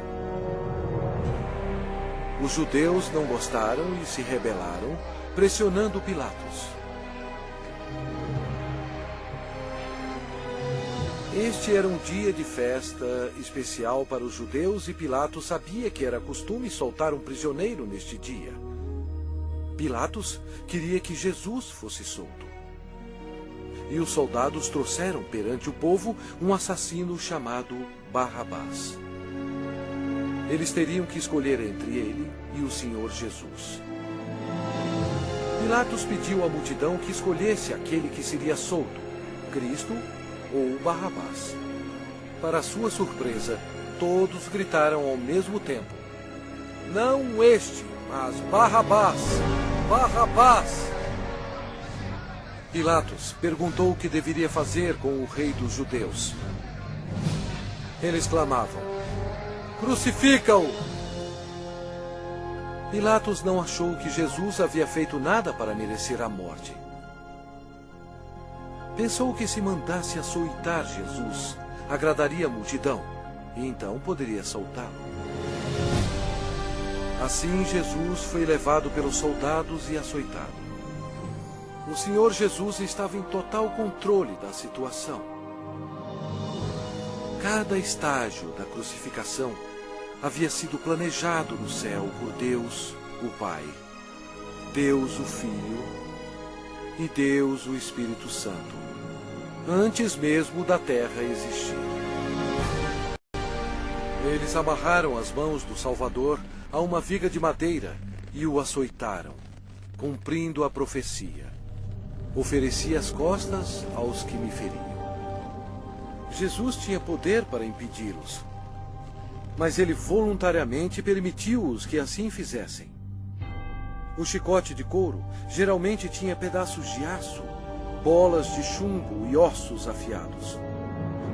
Os judeus não gostaram e se rebelaram, pressionando Pilatos. Este era um dia de festa especial para os judeus e Pilatos sabia que era costume soltar um prisioneiro neste dia. Pilatos queria que Jesus fosse solto. E os soldados trouxeram perante o povo um assassino chamado Barrabás. Eles teriam que escolher entre ele e o Senhor Jesus. Pilatos pediu à multidão que escolhesse aquele que seria solto, Cristo ou Barrabás. Para sua surpresa, todos gritaram ao mesmo tempo: Não este, mas Barrabás! Barrabás! Pilatos perguntou o que deveria fazer com o rei dos judeus. Eles clamavam: Crucifica-o! Pilatos não achou que Jesus havia feito nada para merecer a morte. Pensou que se mandasse açoitar Jesus, agradaria a multidão, e então poderia soltá-lo. Assim Jesus foi levado pelos soldados e açoitado. O Senhor Jesus estava em total controle da situação. Cada estágio da crucificação havia sido planejado no céu por Deus, o Pai, Deus, o Filho e Deus, o Espírito Santo, antes mesmo da terra existir. Eles amarraram as mãos do Salvador a uma viga de madeira e o açoitaram, cumprindo a profecia: Ofereci as costas aos que me feriam. Jesus tinha poder para impedi-los, mas ele voluntariamente permitiu-os que assim fizessem. O chicote de couro geralmente tinha pedaços de aço, bolas de chumbo e ossos afiados.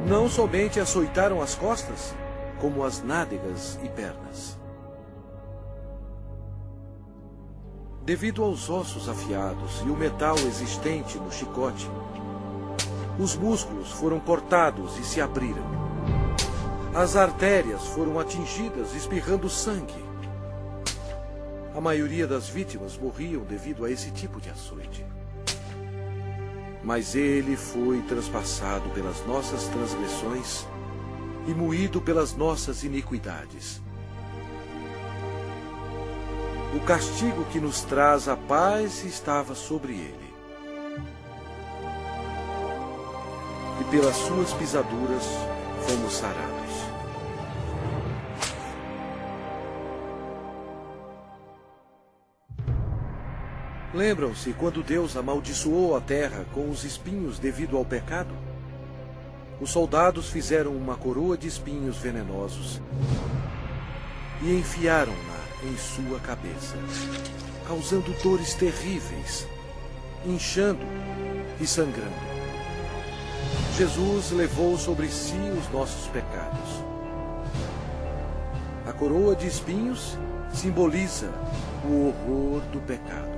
Não somente açoitaram as costas, como as nádegas e pernas. Devido aos ossos afiados e o metal existente no chicote, os músculos foram cortados e se abriram. As artérias foram atingidas, espirrando sangue. A maioria das vítimas morriam devido a esse tipo de açoite. Mas ele foi transpassado pelas nossas transgressões e moído pelas nossas iniquidades. O castigo que nos traz a paz estava sobre ele. E pelas suas pisaduras fomos sarados. Lembram-se quando Deus amaldiçoou a terra com os espinhos devido ao pecado? Os soldados fizeram uma coroa de espinhos venenosos e enfiaram-na em sua cabeça, causando dores terríveis, inchando e sangrando. Jesus levou sobre si os nossos pecados. A coroa de espinhos simboliza o horror do pecado.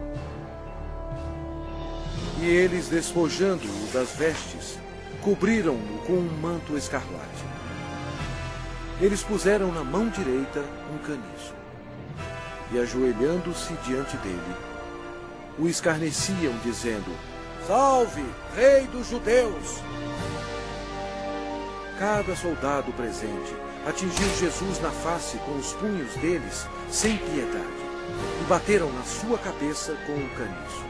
E eles, despojando-o das vestes, cobriram-no com um manto escarlate. Eles puseram na mão direita um caniço e, ajoelhando-se diante dele, o escarneciam, dizendo: Salve, Rei dos Judeus! Cada soldado presente atingiu Jesus na face com os punhos deles, sem piedade, e bateram na sua cabeça com um caniço.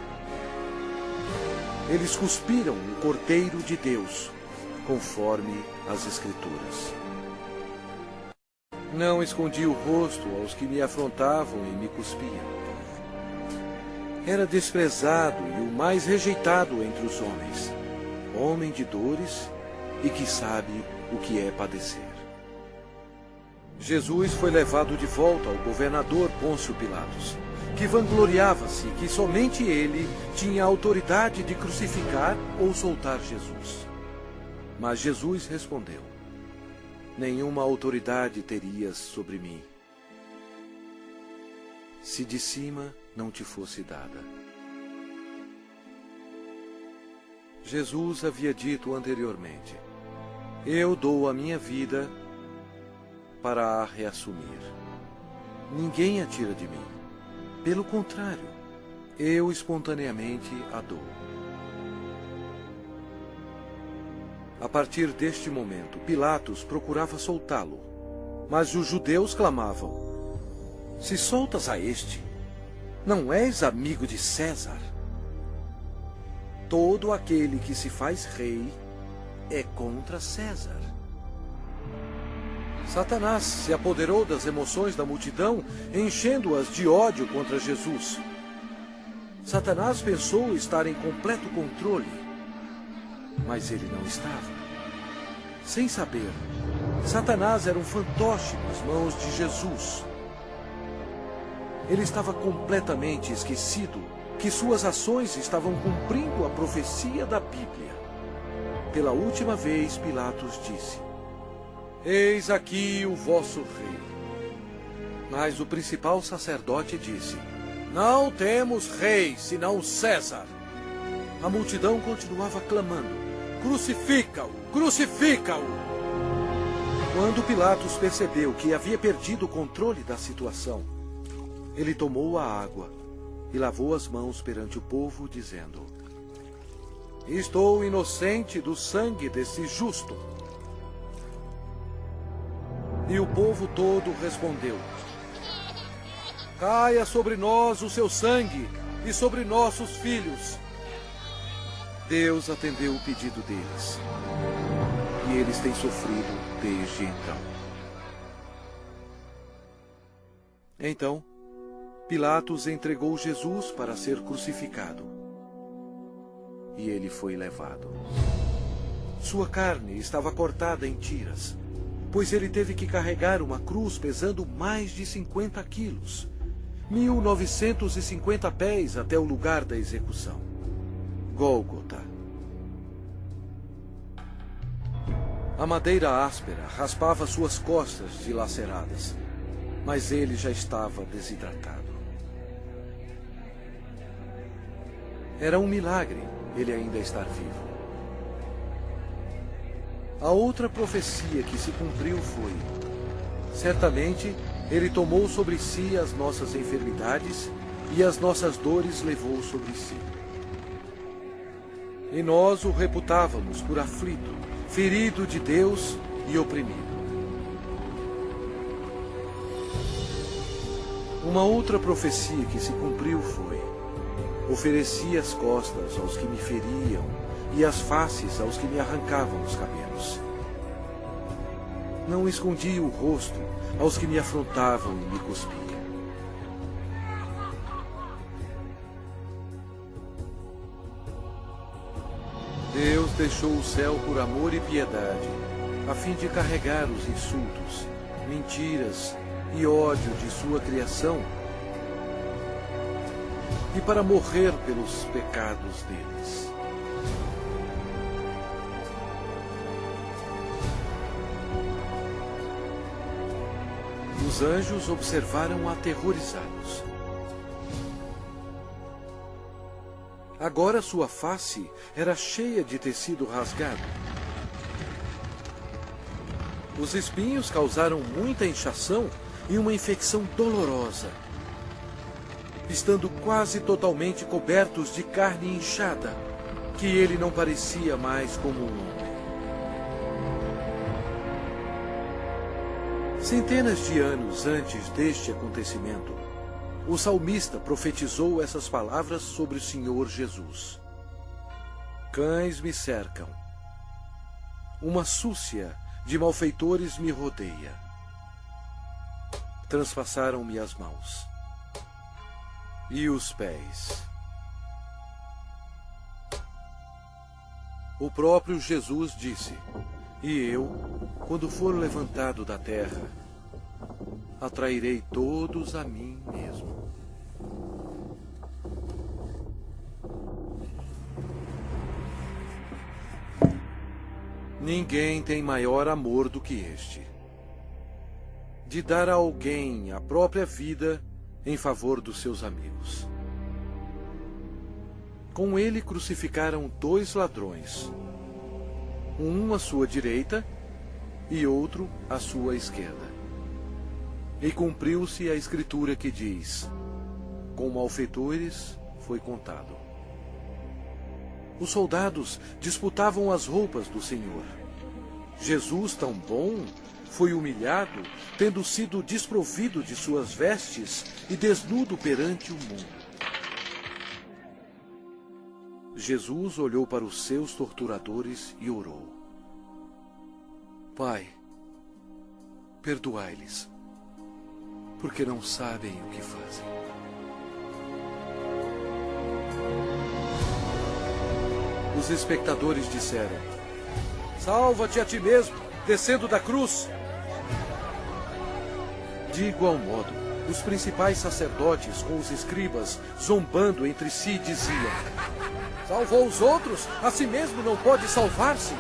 Eles cuspiram o Cordeiro de Deus, conforme as Escrituras. Não escondi o rosto aos que me afrontavam e me cuspiam. Era desprezado e o mais rejeitado entre os homens, homem de dores e que sabe o que é padecer. Jesus foi levado de volta ao governador Pôncio Pilatos, que vangloriava-se que somente ele tinha a autoridade de crucificar ou soltar Jesus. Mas Jesus respondeu: nenhuma autoridade terias sobre mim, se de cima não te fosse dada. Jesus havia dito anteriormente: eu dou a minha vida para a reassumir. Ninguém a tira de mim. Pelo contrário, eu espontaneamente a dou. A partir deste momento, Pilatos procurava soltá-lo, mas os judeus clamavam: se soltas a este, não és amigo de César? Todo aquele que se faz rei é contra César. Satanás se apoderou das emoções da multidão, enchendo-as de ódio contra Jesus. Satanás pensou estar em completo controle, mas ele não estava. Sem saber, Satanás era um fantoche nas mãos de Jesus. Ele estava completamente esquecido que suas ações estavam cumprindo a profecia da Bíblia. Pela última vez, Pilatos disse: eis aqui o vosso rei. Mas o principal sacerdote disse: não temos rei, senão César. A multidão continuava clamando: crucifica-o, crucifica-o! Quando Pilatos percebeu que havia perdido o controle da situação, ele tomou a água e lavou as mãos perante o povo, dizendo: estou inocente do sangue desse justo. E o povo todo respondeu: caia sobre nós o seu sangue e sobre nossos filhos. Deus atendeu o pedido deles, e eles têm sofrido desde então. Então, Pilatos entregou Jesus para ser crucificado, e ele foi levado. Sua carne estava cortada em tiras, pois ele teve que carregar uma cruz pesando mais de 50 quilos, 1950 pés até o lugar da execução, Gólgota. A madeira áspera raspava suas costas dilaceradas, mas ele já estava desidratado. Era um milagre ele ainda estar vivo. A outra profecia que se cumpriu foi: certamente ele tomou sobre si as nossas enfermidades e as nossas dores levou sobre si. E nós o reputávamos por aflito, ferido de Deus e oprimido. Uma outra profecia que se cumpriu foi: ofereci as costas aos que me feriam e as faces aos que me arrancavam os cabelos. Não escondi o rosto aos que me afrontavam e me cuspiam. Deus deixou o céu por amor e piedade, a fim de carregar os insultos, mentiras e ódio de sua criação, e para morrer pelos pecados deles. Os anjos observaram aterrorizados. Agora sua face era cheia de tecido rasgado. Os espinhos causaram muita inchação e uma infecção dolorosa, estando quase totalmente cobertos de carne inchada, que ele não parecia mais como um homem. Centenas de anos antes deste acontecimento, o salmista profetizou essas palavras sobre o Senhor Jesus. Cães me cercam. Uma súcia de malfeitores me rodeia. Transpassaram-me as mãos e os pés. O próprio Jesus disse: e eu, quando for levantado da terra, atrairei todos a mim mesmo. Ninguém tem maior amor do que este, de dar a alguém a própria vida em favor dos seus amigos. Com ele crucificaram 2 ladrões, um à sua direita e outro à sua esquerda. E cumpriu-se a escritura que diz: com malfeitores foi contado. Os soldados disputavam as roupas do Senhor. Jesus, tão bom, foi humilhado, tendo sido desprovido de suas vestes e desnudo perante o mundo. Jesus olhou para os seus torturadores e orou: Pai, perdoai-lhes, porque não sabem o que fazem. Os espectadores disseram: salva-te a ti mesmo, descendo da cruz. De igual modo, os principais sacerdotes com os escribas, zombando entre si, diziam: salvou os outros, a si mesmo não pode salvar-se.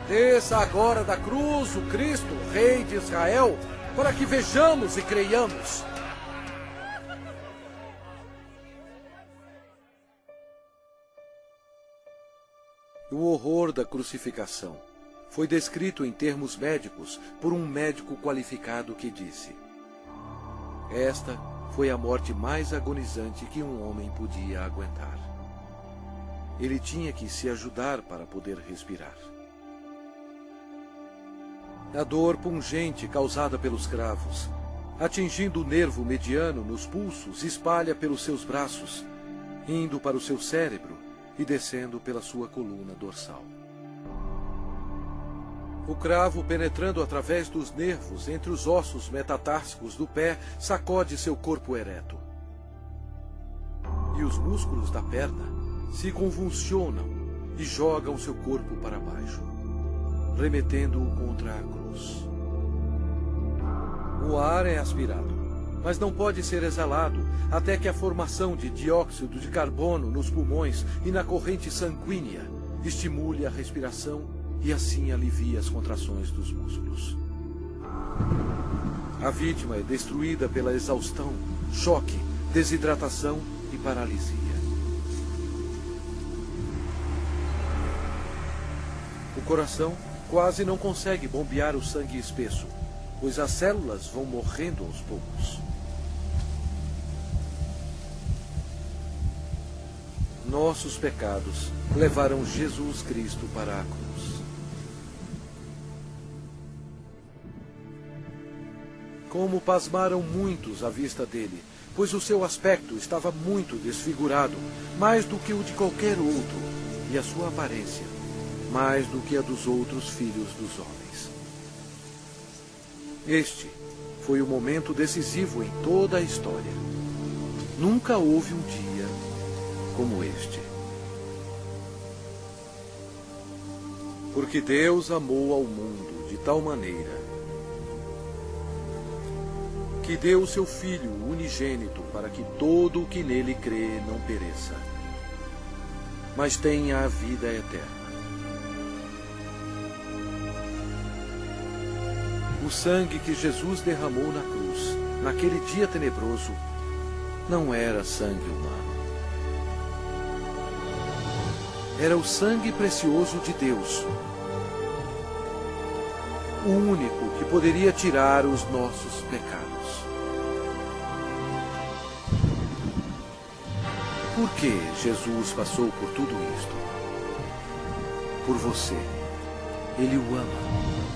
Desça agora da cruz o Cristo, Rei de Israel, para que vejamos e creiamos. O horror da crucificação foi descrito em termos médicos por um médico qualificado que disse: esta foi a morte mais agonizante que um homem podia aguentar. Ele tinha que se ajudar para poder respirar. A dor pungente causada pelos cravos, atingindo o nervo mediano nos pulsos, espalha pelos seus braços, indo para o seu cérebro e descendo pela sua coluna dorsal. O cravo, penetrando através dos nervos entre os ossos metatársicos do pé, sacode seu corpo ereto. E os músculos da perna se convulsionam e jogam seu corpo para baixo, remetendo-o contra a cruz. O ar é aspirado, mas não pode ser exalado até que a formação de dióxido de carbono nos pulmões e na corrente sanguínea estimule a respiração e assim alivie as contrações dos músculos. A vítima é destruída pela exaustão, choque, desidratação e paralisia. O coração quase não consegue bombear o sangue espesso, pois as células vão morrendo aos poucos. Nossos pecados levaram Jesus Cristo para a cruz. Como pasmaram muitos à vista dele, pois o seu aspecto estava muito desfigurado, mais do que o de qualquer outro, e a sua aparência, mais do que a dos outros filhos dos homens. Este foi o momento decisivo em toda a história. Nunca houve um dia como este. Porque Deus amou ao mundo de tal maneira que deu o seu Filho unigênito para que todo o que nele crê não pereça, mas tenha a vida eterna. O sangue que Jesus derramou na cruz, naquele dia tenebroso, não era sangue humano. Era o sangue precioso de Deus, o único que poderia tirar os nossos pecados. Por que Jesus passou por tudo isto? Por você. Ele o ama.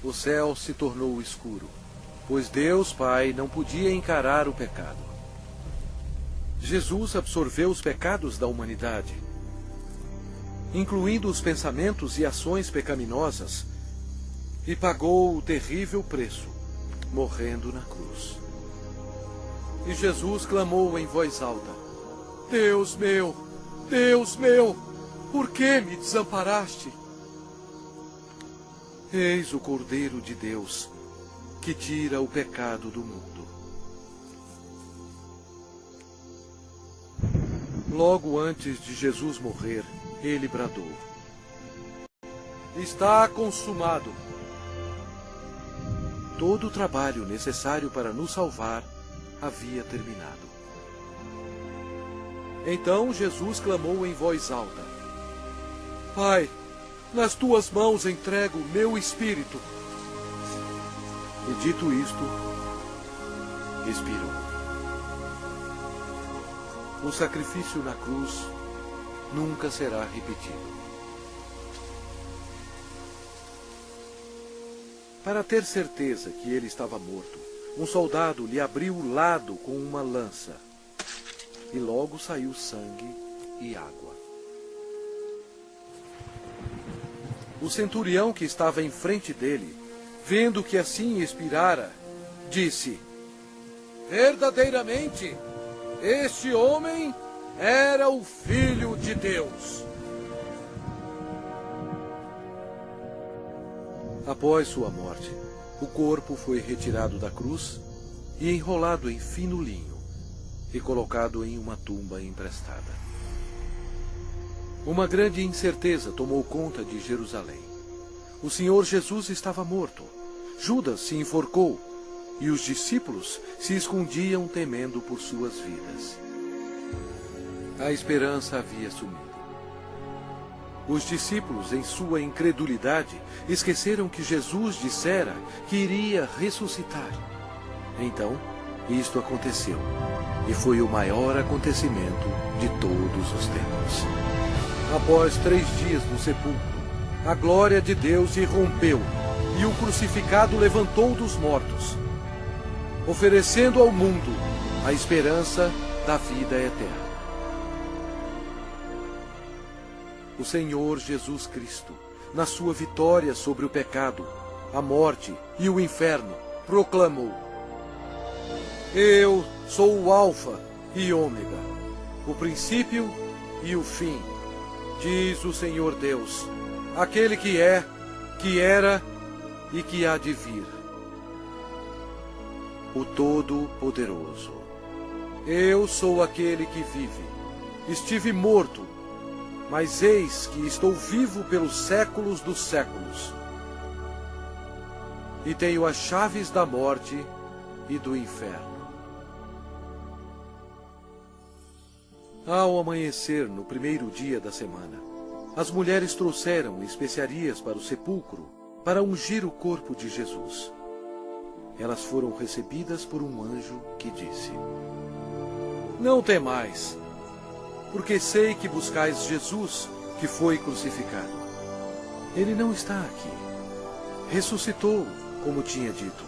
O céu se tornou escuro, pois Deus Pai não podia encarar o pecado. Jesus absorveu os pecados da humanidade, incluindo os pensamentos e ações pecaminosas, e pagou o terrível preço, morrendo na cruz. E Jesus clamou em voz alta: Deus meu, por que me desamparaste? Eis o Cordeiro de Deus, que tira o pecado do mundo. Logo antes de Jesus morrer, ele bradou: Está consumado. Todo o trabalho necessário para nos salvar havia terminado. Então Jesus clamou em voz alta: Pai, nas tuas mãos entrego o meu espírito. E dito isto, expirou. O sacrifício na cruz nunca será repetido. Para ter certeza que ele estava morto, um soldado lhe abriu o lado com uma lança, e logo saiu sangue e água. O centurião que estava em frente dele, vendo que assim expirara, disse: Verdadeiramente, este homem era o Filho de Deus. Após sua morte, o corpo foi retirado da cruz e enrolado em fino linho e colocado em uma tumba emprestada. Uma grande incerteza tomou conta de Jerusalém. O Senhor Jesus estava morto. Judas se enforcou e os discípulos se escondiam temendo por suas vidas. A esperança havia sumido. Os discípulos, em sua incredulidade, esqueceram que Jesus dissera que iria ressuscitar. Então, isto aconteceu, e foi o maior acontecimento de todos os tempos. Após 3 dias no sepulcro, a glória de Deus irrompeu, e o crucificado levantou dos mortos, oferecendo ao mundo a esperança da vida eterna. O Senhor Jesus Cristo, na sua vitória sobre o pecado, a morte e o inferno, proclamou: Eu sou o Alfa e Ômega, o princípio e o fim, diz o Senhor Deus, aquele que é, que era e que há de vir, o Todo-Poderoso. Eu sou aquele que vive. Estive morto, mas eis que estou vivo pelos séculos dos séculos. E tenho as chaves da morte e do inferno. Ao amanhecer, no primeiro dia da semana, as mulheres trouxeram especiarias para o sepulcro para ungir o corpo de Jesus. Elas foram recebidas por um anjo que disse: Não temais, porque sei que buscais Jesus, que foi crucificado. Ele não está aqui. Ressuscitou, como tinha dito.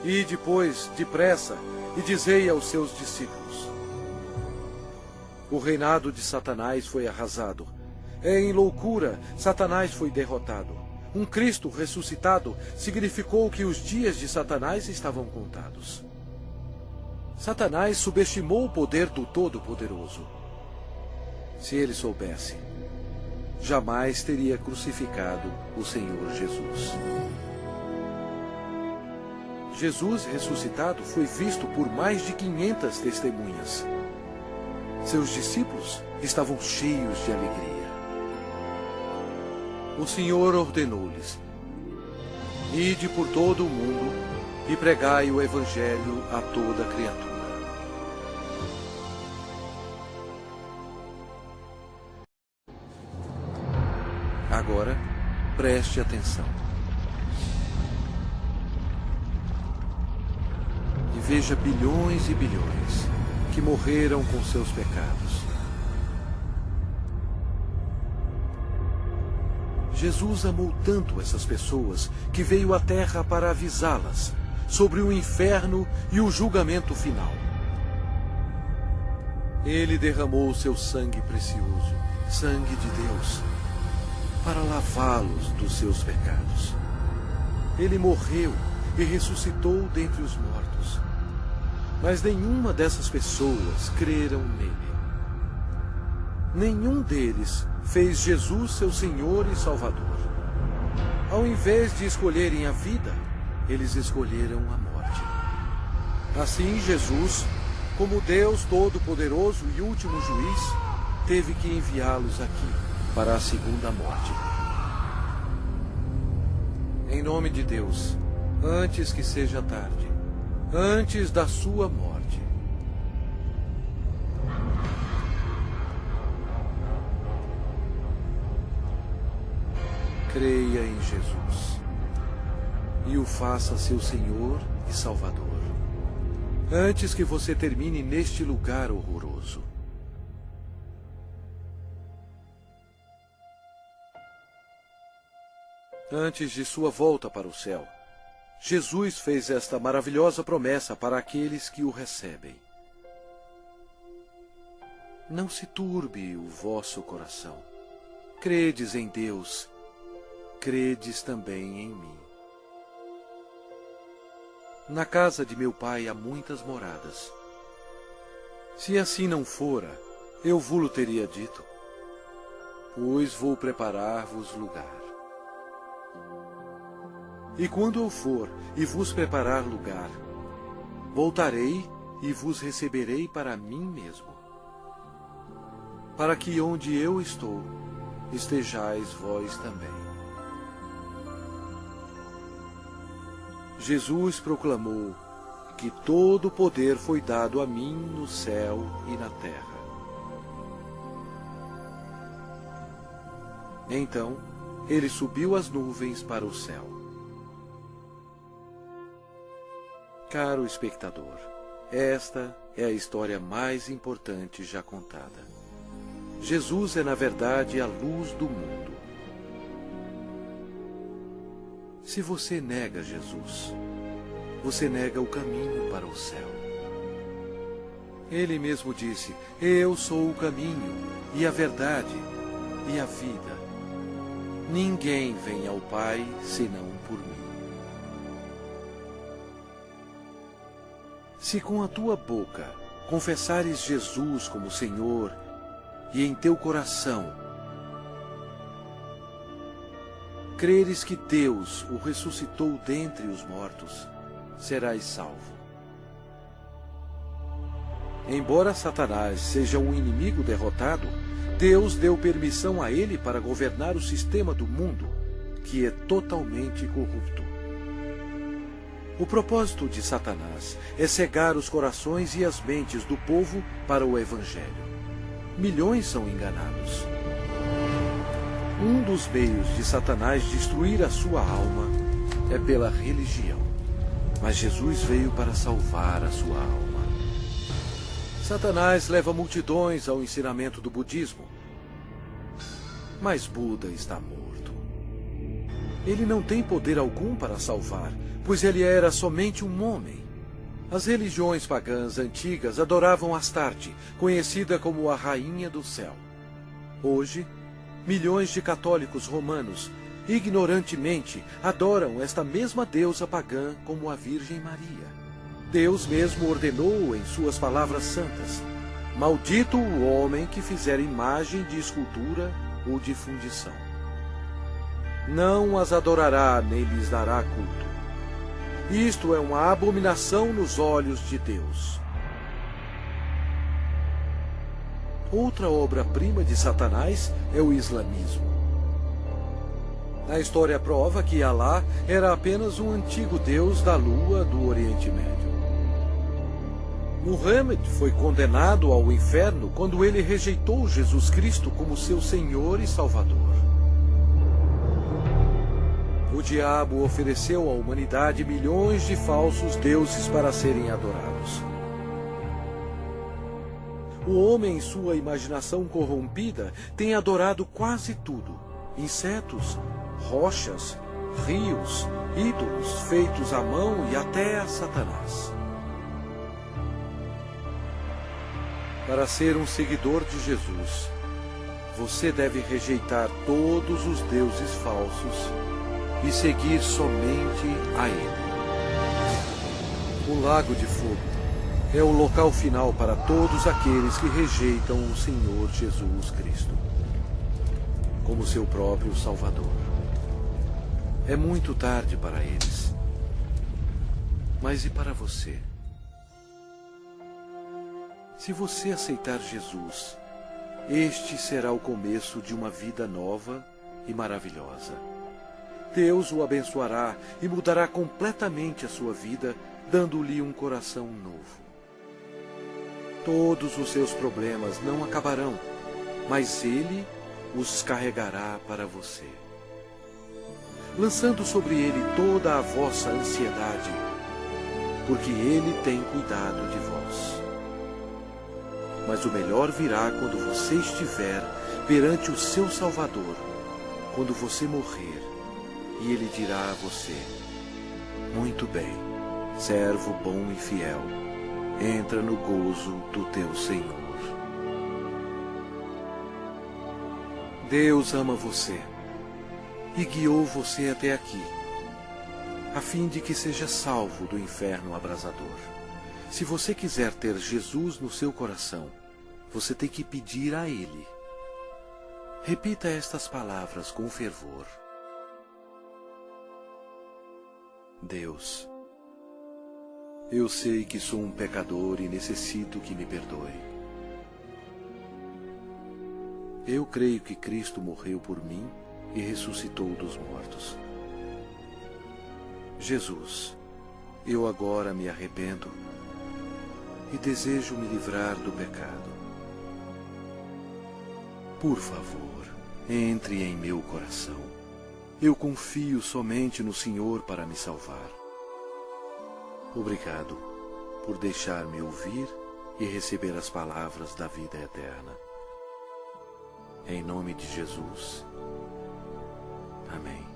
E depois, depressa, e dizei aos seus discípulos: O reinado de Satanás foi arrasado. Em loucura, Satanás foi derrotado. Um Cristo ressuscitado significou que os dias de Satanás estavam contados. Satanás subestimou o poder do Todo-Poderoso. Se ele soubesse, jamais teria crucificado o Senhor Jesus. Jesus ressuscitado foi visto por mais de 500 testemunhas. Seus discípulos estavam cheios de alegria. O Senhor ordenou-lhes: Ide por todo o mundo e pregai o Evangelho a toda criatura. Agora, preste atenção. e veja bilhões e bilhões que morreram com seus pecados. Jesus amou tanto essas pessoas que veio à Terra para avisá-las sobre o inferno e o julgamento final. Ele derramou seu sangue precioso, sangue de Deus, para lavá-los dos seus pecados. Ele morreu e ressuscitou dentre os mortos. Mas nenhuma dessas pessoas creram nele. Nenhum deles fez Jesus seu Senhor e Salvador. Ao invés de escolherem a vida, eles escolheram a morte. Assim, Jesus, como Deus Todo-Poderoso e último juiz, teve que enviá-los aqui para a segunda morte. Em nome de Deus, antes que seja tarde, antes da sua morte, creia em Jesus e o faça seu Senhor e Salvador, antes que você termine neste lugar horroroso. Antes de sua volta para o céu, Jesus fez esta maravilhosa promessa para aqueles que o recebem. Não se turbe o vosso coração. Credes em Deus, credes também em mim. Na casa de meu Pai há muitas moradas. Se assim não fora, eu vô-lo teria dito, pois vou preparar-vos lugar. E quando eu for e vos preparar lugar, voltarei e vos receberei para mim mesmo, para que onde eu estou, estejais vós também. Jesus proclamou que todo o poder foi dado a mim no céu e na terra. Então, ele subiu às nuvens para o céu. Caro espectador, esta é a história mais importante já contada. Jesus é, na verdade, a luz do mundo. Se você nega Jesus, você nega o caminho para o céu. Ele mesmo disse: eu sou o caminho, e a verdade, e a vida. Ninguém vem ao Pai senão por mim. Se com a tua boca confessares Jesus como Senhor e em teu coração creres que Deus o ressuscitou dentre os mortos, serás salvo. Embora Satanás seja um inimigo derrotado, Deus deu permissão a ele para governar o sistema do mundo, que é totalmente corrupto. O propósito de Satanás é cegar os corações e as mentes do povo para o Evangelho. Milhões são enganados. Um dos meios de Satanás destruir a sua alma é pela religião. Mas Jesus veio para salvar a sua alma. Satanás leva multidões ao ensinamento do budismo. Mas Buda está morto. Ele não tem poder algum para salvar, pois ele era somente um homem. As religiões pagãs antigas adoravam Astarte, conhecida como a Rainha do Céu. Hoje, milhões de católicos romanos, ignorantemente, adoram esta mesma deusa pagã como a Virgem Maria. Deus mesmo ordenou em suas palavras santas: maldito o homem que fizer imagem de escultura ou de fundição. Não as adorará nem lhes dará culto. Isto é uma abominação nos olhos de Deus. Outra obra-prima de Satanás é o islamismo. A história prova que Alá era apenas um antigo deus da lua do Oriente Médio. Muhammad foi condenado ao inferno quando ele rejeitou Jesus Cristo como seu Senhor e Salvador. O diabo ofereceu à humanidade milhões de falsos deuses para serem adorados. O homem, em sua imaginação corrompida, tem adorado quase tudo: insetos, rochas, rios, ídolos feitos à mão e até a Satanás. Para ser um seguidor de Jesus, você deve rejeitar todos os deuses falsos e seguir somente a Ele. O lago de fogo é o local final para todos aqueles que rejeitam o Senhor Jesus Cristo como seu próprio Salvador. É muito tarde para eles. Mas e para você? Se você aceitar Jesus, este será o começo de uma vida nova e maravilhosa. Deus o abençoará e mudará completamente a sua vida, dando-lhe um coração novo. Todos os seus problemas não acabarão, mas Ele os carregará para você, lançando sobre Ele toda a vossa ansiedade, porque Ele tem cuidado de vós. Mas o melhor virá quando você estiver perante o seu Salvador, quando você morrer, e Ele dirá a você: muito bem, servo bom e fiel, entra no gozo do teu Senhor. Deus ama você e guiou você até aqui, a fim de que seja salvo do inferno abrasador. Se você quiser ter Jesus no seu coração, você tem que pedir a Ele. Repita estas palavras com fervor. Deus, eu sei que sou um pecador e necessito que me perdoe. Eu creio que Cristo morreu por mim e ressuscitou dos mortos. Jesus, eu agora me arrependo e desejo me livrar do pecado. Por favor, entre em meu coração. Eu confio somente no Senhor para me salvar. Obrigado por deixar-me ouvir e receber as palavras da vida eterna. Em nome de Jesus. Amém.